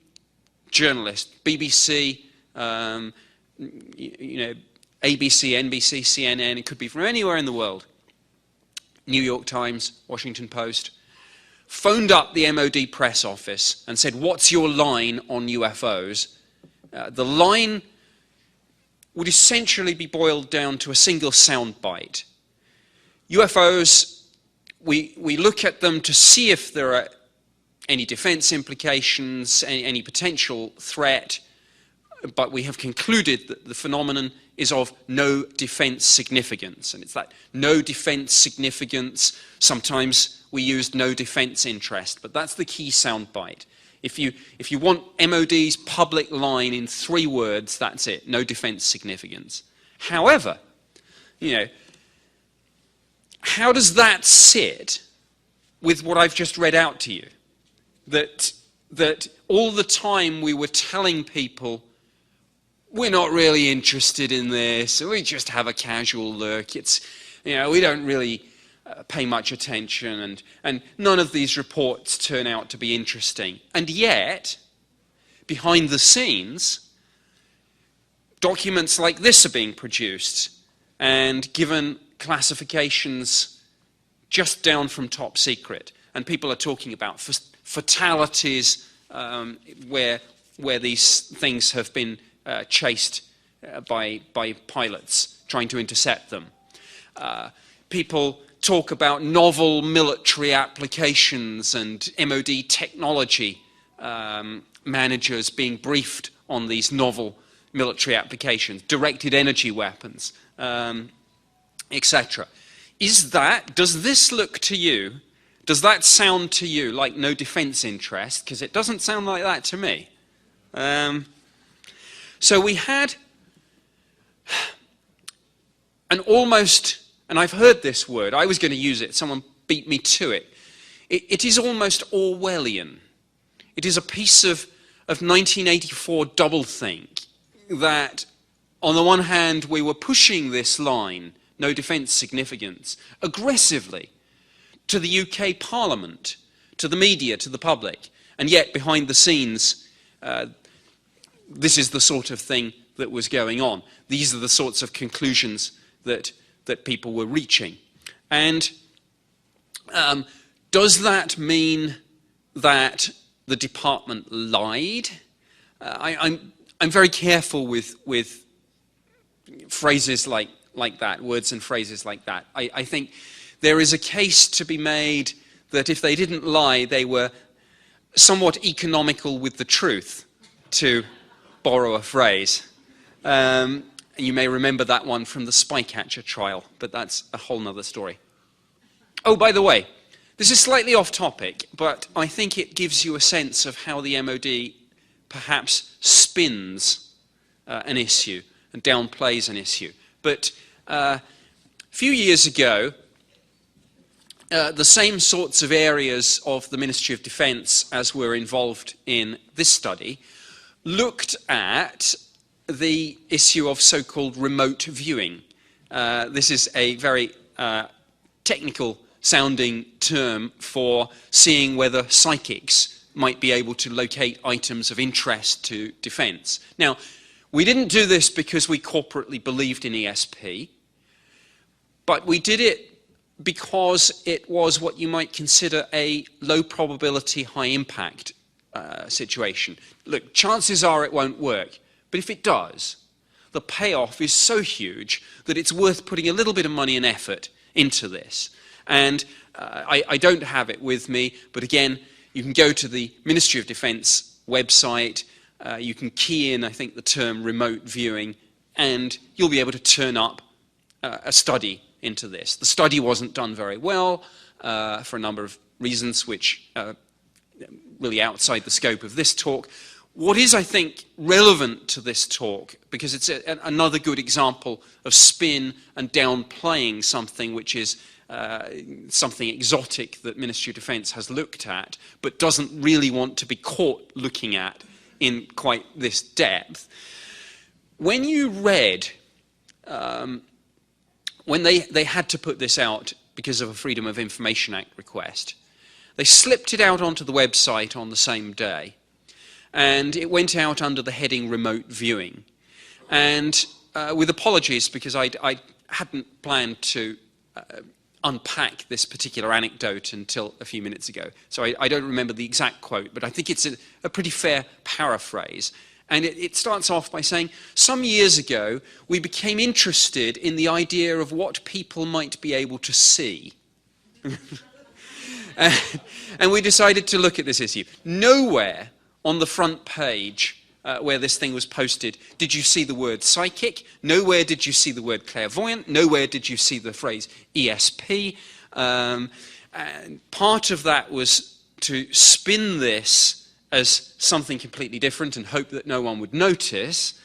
journalist, BBC, you know, ABC, NBC, CNN, it could be from anywhere in the world, New York Times, Washington Post, phoned up the MOD press office and said, "What's your line on UFOs?" The line would essentially be boiled down to a single sound bite. UFOs, we look at them to see if there are any defense implications, any potential threat, but we have concluded that the phenomenon is of no defense significance. And it's that no defense significance. Sometimes we used no defense interest, but that's the key soundbite. If you want MOD's public line in 3 words, that's it, no defense significance. However, you know, how does that sit with what I've just read out to you? That all the time we were telling people, we're not really interested in this, we just have a casual look, it's, you know, we don't really pay much attention, and none of these reports turn out to be interesting. And yet, behind the scenes, documents like this are being produced and given classifications just down from top secret. And people are talking about fatalities where these things have been chased by pilots trying to intercept them. People talk about novel military applications and MOD technology managers being briefed on these novel military applications, directed energy weapons, etc. Does this look to you, does that sound to you like no defense interest? Because it doesn't sound like that to me. So we had an almost, and I've heard this word, I was going to use it, someone beat me to it. It is almost Orwellian. It is a piece of 1984 doublethink that, on the one hand, we were pushing this line, no defence significance, aggressively to the UK Parliament, to the media, to the public, and yet behind the scenes, this is the sort of thing that was going on. These are the sorts of conclusions that people were reaching. And does that mean that the department lied? I'm very careful with phrases like that, words and phrases like that. I think there is a case to be made that if they didn't lie, they were somewhat economical with the truth, to borrow a phrase. You may remember that one from the Spycatcher trial, but that's a whole nother story. Oh, by the way, this is slightly off topic, but I think it gives you a sense of how the MOD perhaps spins an issue and downplays an issue. But a few years ago, the same sorts of areas of the Ministry of Defence as were involved in this study looked at the issue of so-called remote viewing. This is a very technical sounding term for seeing whether psychics might be able to locate items of interest to defence. Now, we didn't do this because we corporately believed in ESP, but we did it because it was what you might consider a low probability, high impact situation. Look, chances are it won't work, but if it does, the payoff is so huge that it's worth putting a little bit of money and effort into this. And I don't have it with me, but again, you can go to the Ministry of Defence website, you can key in, I think, the term remote viewing, and you'll be able to turn up a study into this. The study wasn't done very well for a number of reasons which are really outside the scope of this talk. What is, I think, relevant to this talk, because it's another good example of spin and downplaying something which is something exotic that Ministry of Defence has looked at, but doesn't really want to be caught looking at in quite this depth. When you read, when they had to put this out because of a Freedom of Information Act request, they slipped it out onto the website on the same day, and it went out under the heading remote viewing. And with apologies, because I hadn't planned to unpack this particular anecdote until a few minutes ago. So I don't remember the exact quote, but I think it's a pretty fair paraphrase. And it starts off by saying, some years ago, we became interested in the idea of what people might be able to see. And we decided to look at this issue. Nowhere on the front page where this thing was posted did you see the word psychic. Nowhere did you see the word clairvoyant. Nowhere did you see the phrase ESP. And part of that was to spin this as something completely different and hope that no one would notice.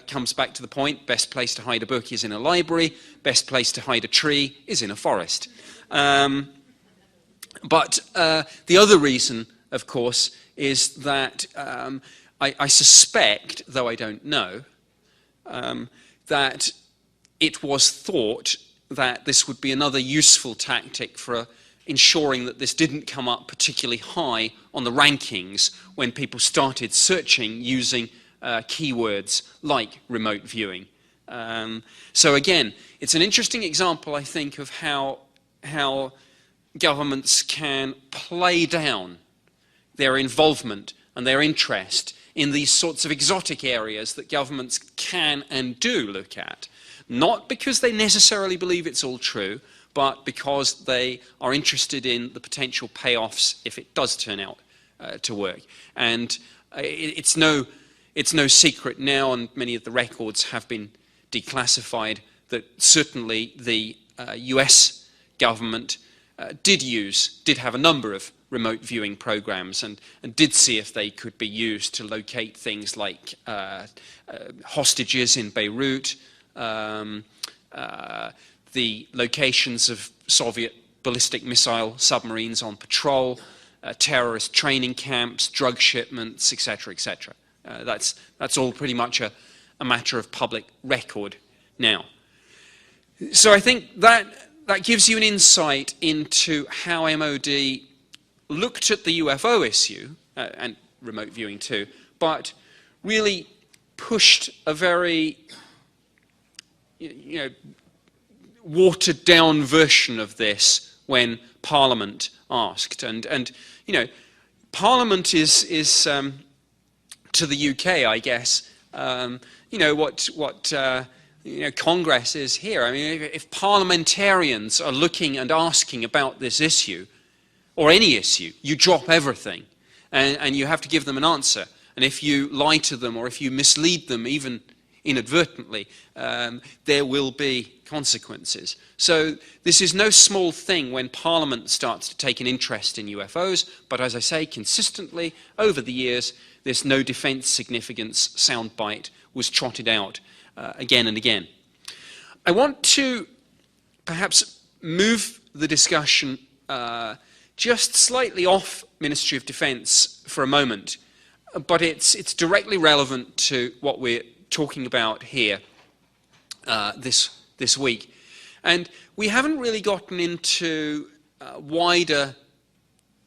Comes back to the point, best place to hide a book is in a library, best place to hide a tree is in a forest. But the other reason, of course, is that I suspect, though I don't know, that it was thought that this would be another useful tactic for ensuring that this didn't come up particularly high on the rankings when people started searching using keywords like remote viewing. So again, it's an interesting example, I think, of how governments can play down their involvement and their interest in these sorts of exotic areas that governments can and do look at. Not because they necessarily believe it's all true, but because they are interested in the potential payoffs if it does turn out to work. And it's no secret now, and many of the records have been declassified, that certainly the US government did have a number of remote viewing programs and did see if they could be used to locate things like hostages in Beirut, the locations of Soviet ballistic missile submarines on patrol, terrorist training camps, drug shipments, etc., etc. That's all pretty much a matter of public record now. So I think that gives you an insight into how MOD looked at the UFO issue, and remote viewing too, but really pushed a very watered down version of this when Parliament asked. And Parliament is to the UK, I guess, what Congress is here. I mean, if parliamentarians are looking and asking about this issue, or any issue, you drop everything and you have to give them an answer. And if you lie to them or if you mislead them, even inadvertently, there will be consequences. So this is no small thing when Parliament starts to take an interest in UFOs, but as I say, consistently over the years, this no defense significance soundbite was trotted out again and again. I want to perhaps move the discussion just slightly off Ministry of Defence for a moment, but it's directly relevant to what we're talking about here this week. And we haven't really gotten into wider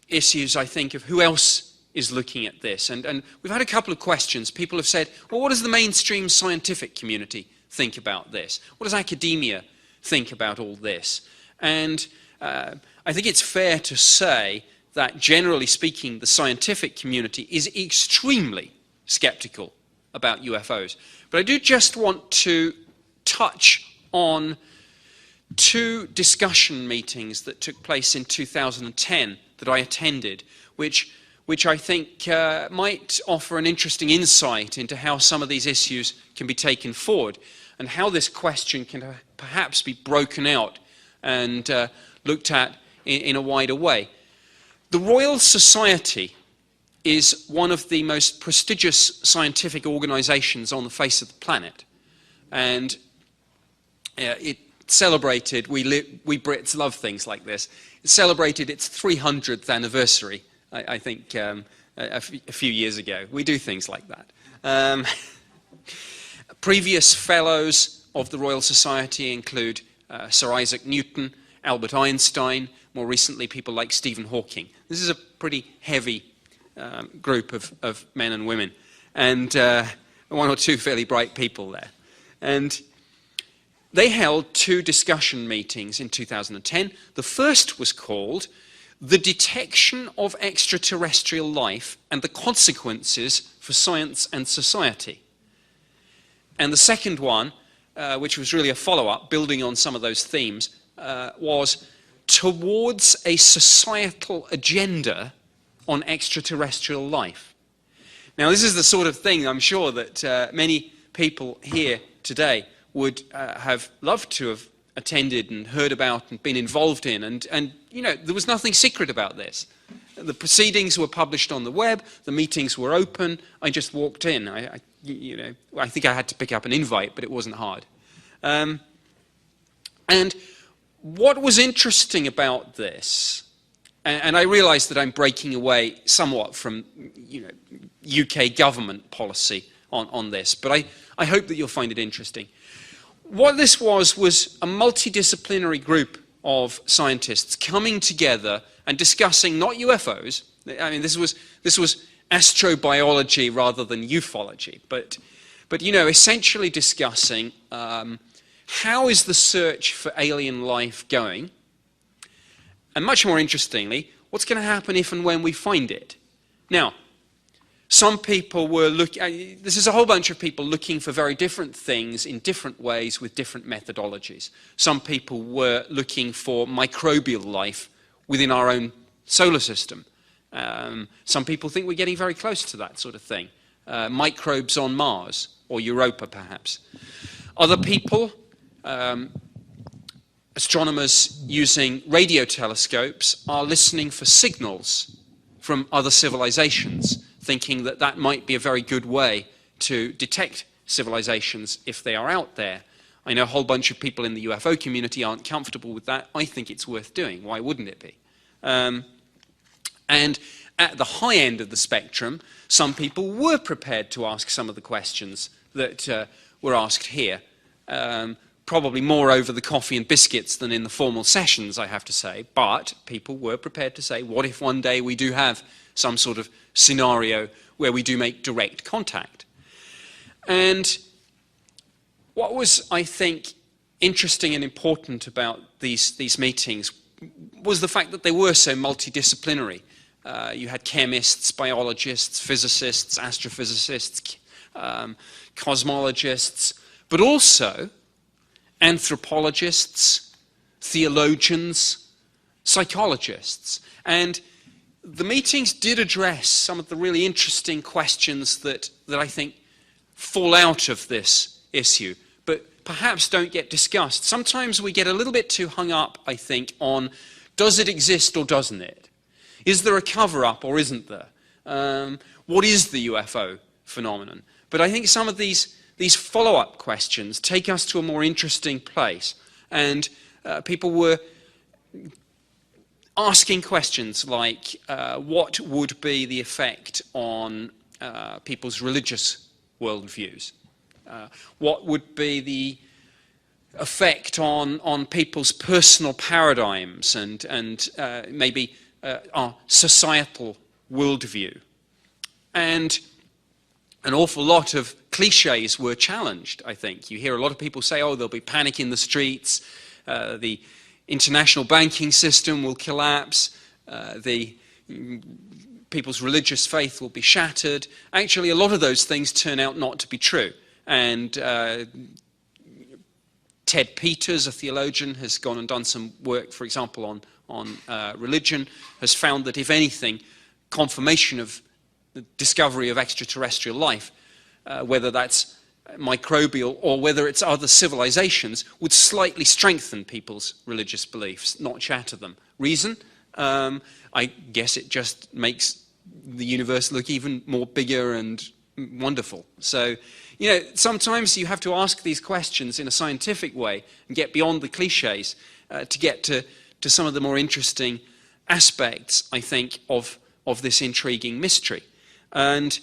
issues, I think, of who else is looking at this. And we've had a couple of questions. People have said, well, what does the mainstream scientific community think about this? What does academia think about all this? And I think it's fair to say that, generally speaking, the scientific community is extremely skeptical about UFOs. But I do just want to touch on two discussion meetings that took place in 2010 that I attended, which I think might offer an interesting insight into how some of these issues can be taken forward and how this question can perhaps be broken out and looked at in a wider way. The Royal Society is one of the most prestigious scientific organizations on the face of the planet. And it celebrated, we Brits love things like this, it celebrated its 300th anniversary, I think, a few years ago. We do things like that. Previous fellows of the Royal Society include Sir Isaac Newton, Albert Einstein, more recently people like Stephen Hawking. This is a pretty heavy group of men and women, and one or two fairly bright people there. And they held two discussion meetings in 2010. The first was called The Detection of Extraterrestrial Life and the Consequences for Science and Society. And the second one, which was really a follow-up, building on some of those themes, was Towards a Societal Agenda on Extraterrestrial Life. Now, this is the sort of thing I'm sure that many people here today would have loved to have attended and heard about and been involved in. And there was nothing secret about this. The proceedings were published on the web. The meetings were open. I just walked in. I think I had to pick up an invite, but it wasn't hard. And what was interesting about this, and I realise that I'm breaking away somewhat from UK government policy on this, but I hope that you'll find it interesting. What this was a multidisciplinary group of scientists coming together and discussing not UFOs. I mean, this was astrobiology rather than ufology, but essentially discussing how is the search for alien life going, and much more interestingly, what's going to happen if and when we find it. Now, Some people were looking, this is a whole bunch of people looking for very different things in different ways with different methodologies. Some people were looking for microbial life within our own solar system. Some people think we're getting very close to that sort of thing. Microbes on Mars, or Europa perhaps. Other people, astronomers using radio telescopes, are listening for signals from other civilizations, thinking that that might be a very good way to detect civilizations if they are out there. I know a whole bunch of people in the UFO community aren't comfortable with that. I think it's worth doing. Why wouldn't it be? And at the high end of the spectrum, some people were prepared to ask some of the questions that were asked here. Probably more over the coffee and biscuits than in the formal sessions, I have to say. But people were prepared to say, what if one day we do have some sort of scenario where we do make direct contact? And what was, I think, interesting and important about these meetings was the fact that they were so multidisciplinary. You had chemists, biologists, physicists, astrophysicists, cosmologists, but also anthropologists, theologians, psychologists. And the meetings did address some of the really interesting questions that I think fall out of this issue, but perhaps don't get discussed. Sometimes we get a little bit too hung up, I think, on does it exist or doesn't it? Is there a cover-up or isn't there? What is the UFO phenomenon? But I think some of these follow-up questions take us to a more interesting place. And people were asking questions like, what would be the effect on people's religious worldviews? What would be the effect on people's personal paradigms and maybe our societal worldview? And an awful lot of cliches were challenged, I think. You hear a lot of people say, oh, there'll be panic in the streets, the international banking system will collapse, people's religious faith will be shattered. Actually, a lot of those things turn out not to be true. And Ted Peters, a theologian, has gone and done some work, for example, on religion, has found that, if anything, confirmation of the discovery of extraterrestrial life, whether that's microbial or whether it's other civilizations, would slightly strengthen people's religious beliefs, not shatter them. Reason? I guess it just makes the universe look even more bigger and wonderful. So, you know, sometimes you have to ask these questions in a scientific way and get beyond the cliches to get to some of the more interesting aspects, I think, of this intriguing mystery. And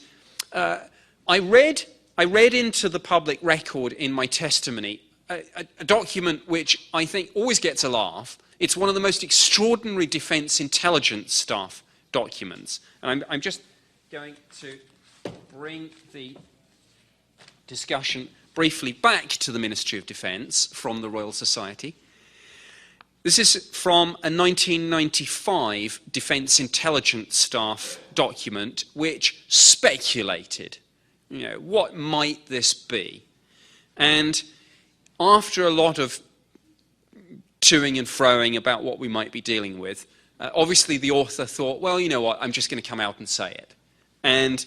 I read into the public record in my testimony a document which I think always gets a laugh. It's one of the most extraordinary defense intelligence staff documents. And I'm just going to bring the discussion briefly back to the Ministry of Defence from the Royal Society. This is from a 1995 Defence Intelligence Staff document which speculated, you know, what might this be? And after a lot of toing and froing about what we might be dealing with, obviously the author thought, well, you know what, I'm just going to come out and say it. And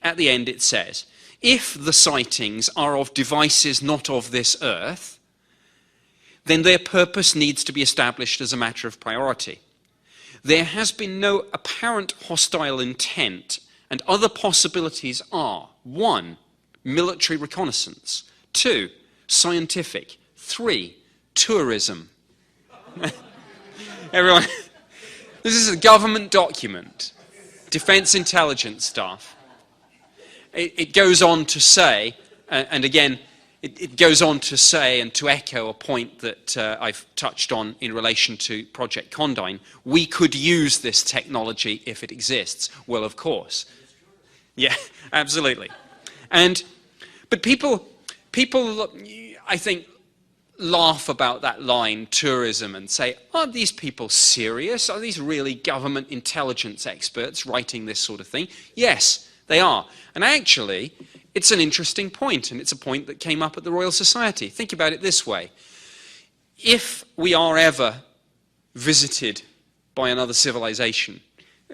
at the end it says, if the sightings are of devices not of this earth, then their purpose needs to be established as a matter of priority. There has been no apparent hostile intent, and other possibilities are: 1, military reconnaissance; 2, scientific; 3, tourism. Everyone, this is a government document, Defence Intelligence Staff. It goes on to say, and again, it goes on to say and to echo a point that I've touched on in relation to Project Condign. We could use this technology if it exists. Well, of course. Yeah, absolutely. But people, I think, laugh about that line, tourism, and say, are these people serious? Are these really government intelligence experts writing this sort of thing? Yes. They are. And actually, it's an interesting point, and it's a point that came up at the Royal Society. Think about it this way. If we are ever visited by another civilization,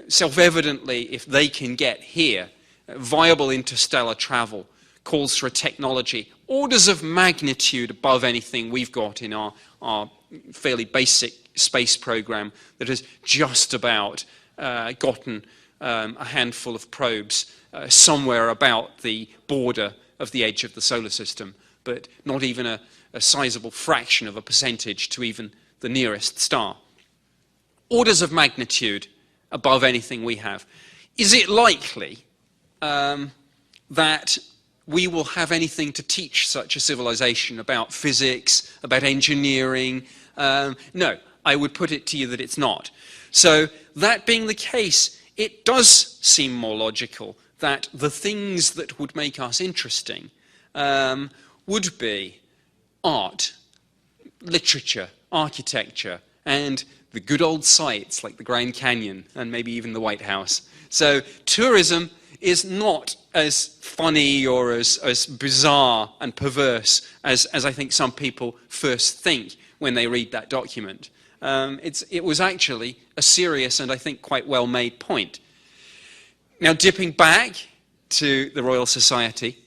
self-evidently, if they can get here, viable interstellar travel calls for a technology orders of magnitude above anything we've got in our fairly basic space program that has just about gotten a handful of probes somewhere about the border of the edge of the solar system, but not even a sizable fraction of a percentage to even the nearest star. Orders of magnitude above anything we have. Is it likely that we will have anything to teach such a civilization about physics, about engineering? No, I would put it to you that it's not. So that being the case, it does seem more logical that the things that would make us interesting would be art, literature, architecture, and the good old sites like the Grand Canyon and maybe even the White House. So tourism is not as funny or as bizarre and perverse as I think some people first think when they read that document. It was actually a serious and I think quite well-made point. Now, dipping back to the Royal Society,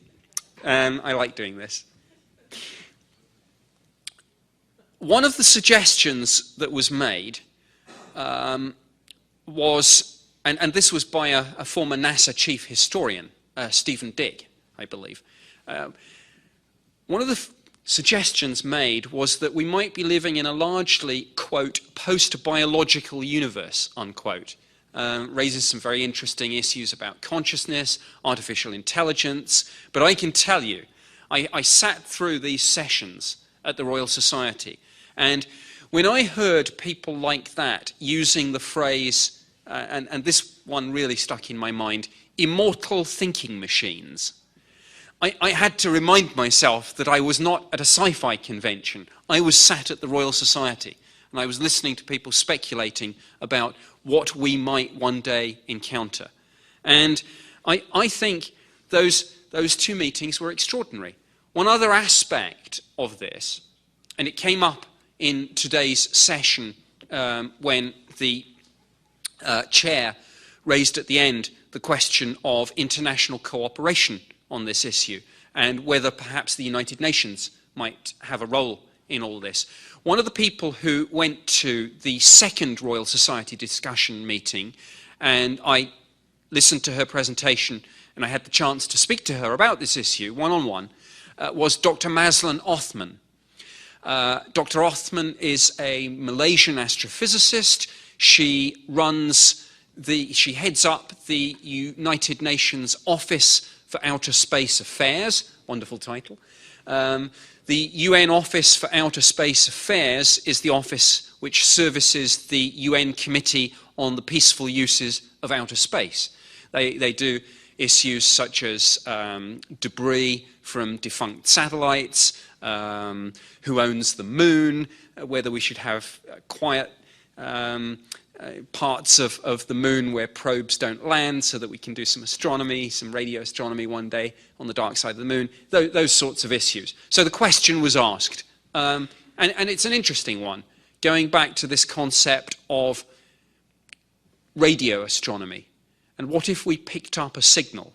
I like doing this. One of the suggestions that was made was, and this was by a former NASA chief historian, Stephen Dick, I believe. One of the suggestions made was that we might be living in a largely, quote, post-biological universe, unquote. Raises some very interesting issues about consciousness, artificial intelligence, but I can tell you, I sat through these sessions at the Royal Society, and when I heard people like that using the phrase, and this one really stuck in my mind, immortal thinking machines, I had to remind myself that I was not at a sci-fi convention. I was sat at the Royal Society, and I was listening to people speculating about what we might one day encounter. And I think those two meetings were extraordinary. One other aspect of this, and it came up in today's session when the chair raised at the end the question of international cooperation on this issue and whether perhaps the United Nations might have a role in all this. One of the people who went to the second Royal Society discussion meeting, and I listened to her presentation and I had the chance to speak to her about this issue one-on-one, was Dr. Mazlan Othman. Dr. Othman is a Malaysian astrophysicist. She heads up the United Nations Office for Outer Space Affairs, wonderful title. The UN Office for Outer Space Affairs is the office which services the UN Committee on the Peaceful Uses of Outer Space. They do issues such as debris from defunct satellites, who owns the moon, whether we should have quiet parts of the moon where probes don't land so that we can do some astronomy, some radio astronomy one day on the dark side of the moon, those sorts of issues. So the question was asked, and it's an interesting one, going back to this concept of radio astronomy. And what if we picked up a signal,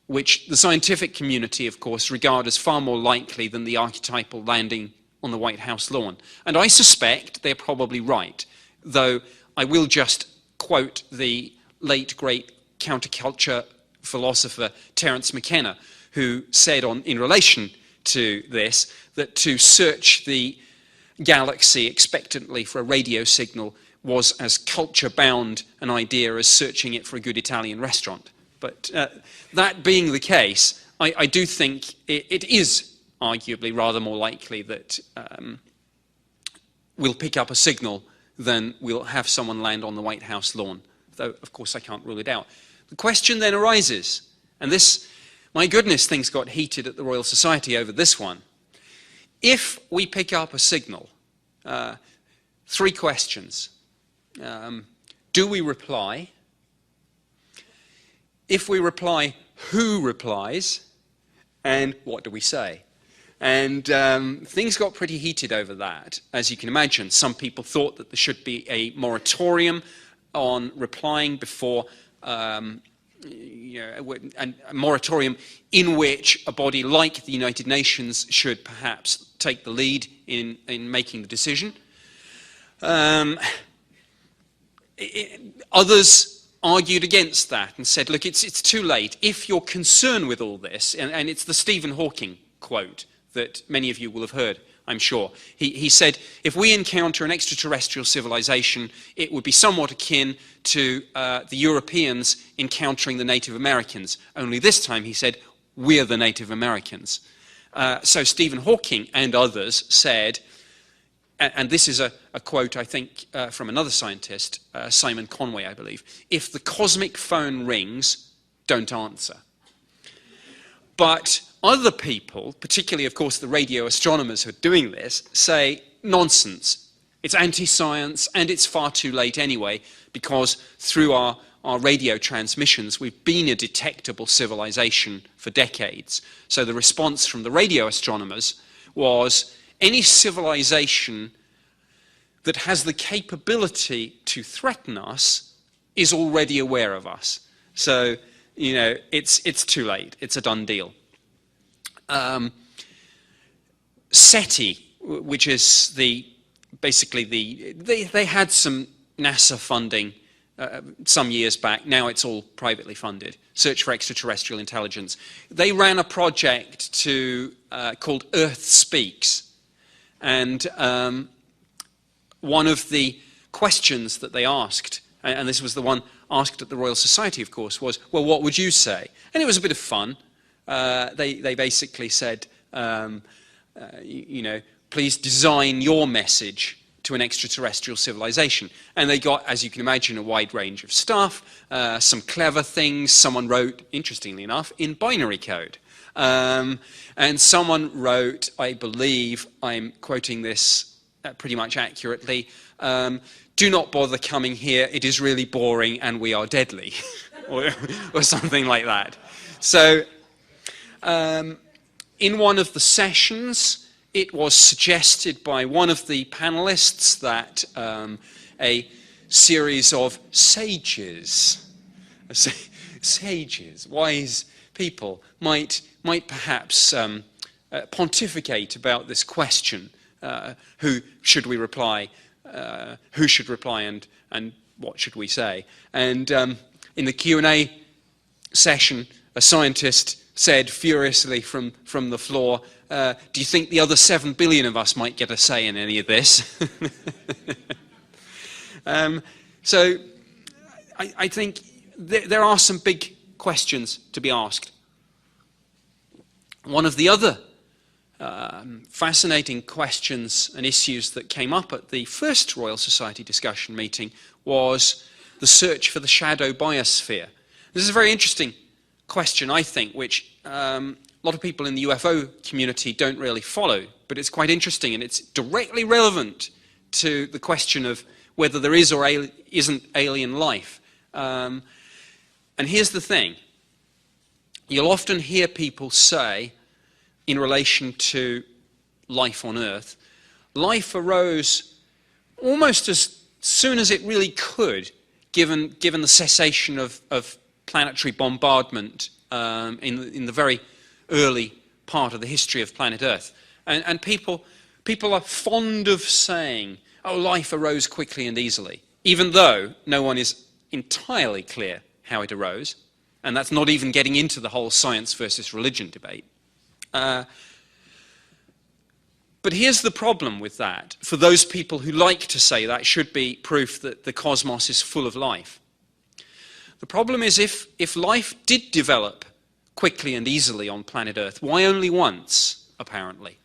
which the scientific community, of course, regard as far more likely than the archetypal landing on the White House lawn? And I suspect they're probably right, though I will just quote the late, great counterculture philosopher Terence McKenna, who said in relation to this, that to search the galaxy expectantly for a radio signal was as culture-bound an idea as searching it for a good Italian restaurant. But that being the case, I do think it is arguably rather more likely that we'll pick up a signal than we'll have someone land on the White House lawn, though, of course, I can't rule it out. The question then arises, and this, my goodness, things got heated at the Royal Society over this one. If we pick up a signal, three questions. Do we reply? if we reply, who replies, and what do we say? And things got pretty heated over that, as you can imagine. Some people thought that there should be a moratorium on replying before, and a moratorium in which a body like the United Nations should perhaps take the lead in making the decision. Others argued against that and said, look, it's too late. If you're concerned with all this, and it's the Stephen Hawking quote that many of you will have heard, I'm sure. He said, if we encounter an extraterrestrial civilization, it would be somewhat akin to the Europeans encountering the Native Americans. Only this time, he said, we're the Native Americans. So Stephen Hawking and others said, and this is a quote, I think, from another scientist, Simon Conway, I believe, if the cosmic phone rings, don't answer. But other people, particularly, of course, the radio astronomers who are doing this, say, nonsense. It's anti-science, and it's far too late anyway, because through our radio transmissions, we've been a detectable civilization for decades. So the response from the radio astronomers was, any civilization that has the capability to threaten us is already aware of us. So, it's too late. It's a done deal. SETI, which is they had some NASA funding some years back. Now it's all privately funded. Search for Extraterrestrial Intelligence. They ran a project called Earth Speaks. And one of the questions that they asked, and this was the one asked at the Royal Society, of course, was, well, what would you say? And it was a bit of fun. They basically said, please design your message to an extraterrestrial civilization. And they got, as you can imagine, a wide range of stuff, some clever things. Someone wrote, interestingly enough, in binary code. And someone wrote, I believe, I'm quoting this pretty much accurately, do not bother coming here, it is really boring and we are deadly, or something like that. So, in one of the sessions, it was suggested by one of the panelists that a series of sages, wise people, might perhaps pontificate about this question. Who should we reply? Who should reply, and what should we say? And in the Q&A session, a scientist said furiously from the floor, do you think the other 7 billion of us might get a say in any of this? So I think there are some big questions to be asked. One of the other fascinating questions and issues that came up at the first Royal Society discussion meeting was the search for the shadow biosphere. This is a very interesting question, I think, which a lot of people in the UFO community don't really follow, but it's quite interesting, and it's directly relevant to the question of whether there is or isn't alien life. And here's the thing. You'll often hear people say, in relation to life on Earth, life arose almost as soon as it really could, given the cessation of planetary bombardment in the very early part of the history of planet Earth. And people are fond of saying, oh, life arose quickly and easily, even though no one is entirely clear how it arose. And that's not even getting into the whole science versus religion debate. But here's the problem with that. For those people who like to say that should be proof that the cosmos is full of life. The problem is if life did develop quickly and easily on planet Earth, why only once, apparently?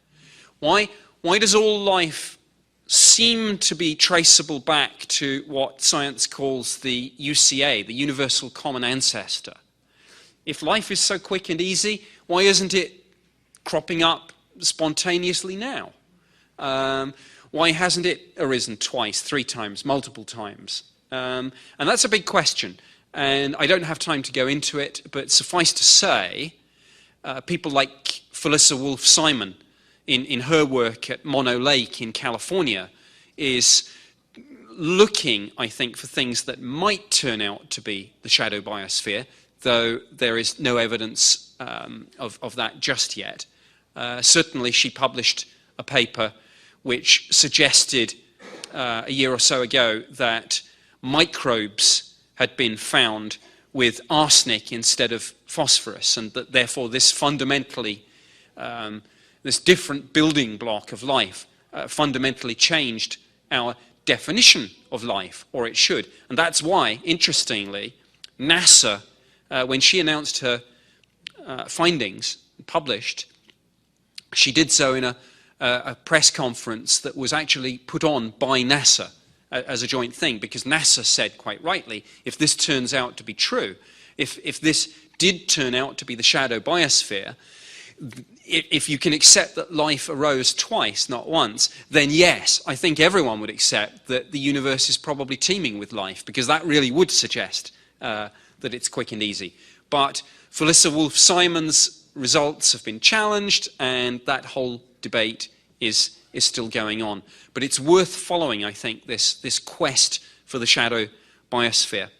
Why does all life seem to be traceable back to what science calls the UCA, the Universal Common Ancestor? If life is so quick and easy, why isn't it cropping up spontaneously now? Why hasn't it arisen twice, 3 times, multiple times? And that's a big question. And I don't have time to go into it, but suffice to say, people like Felissa Wolf-Simon, in her work at Mono Lake in California, is looking, I think, for things that might turn out to be the shadow biosphere, though there is no evidence of that just yet. Certainly she published a paper which suggested a year or so ago that microbes had been found with arsenic instead of phosphorus, and that therefore this fundamentally, this different building block of life fundamentally changed our definition of life, or it should. And that's why, interestingly, NASA, when she announced her findings, published, she did so in a press conference that was actually put on by NASA as a joint thing, because NASA said quite rightly, if this turns out to be true, if this did turn out to be the shadow biosphere, if you can accept that life arose twice, not once, then yes, I think everyone would accept that the universe is probably teeming with life, because that really would suggest that it's quick and easy. But Felissa Wolf-Simon's results have been challenged, and that whole debate is still going on. But it's worth following, I think, this quest for the shadow biosphere.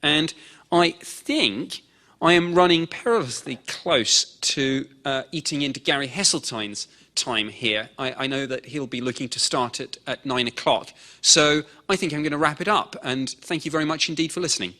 And I think I am running perilously close to eating into Gary Hesseltine's time here. I know that he'll be looking to start at 9 o'clock. So I think I'm going to wrap it up. And thank you very much indeed for listening.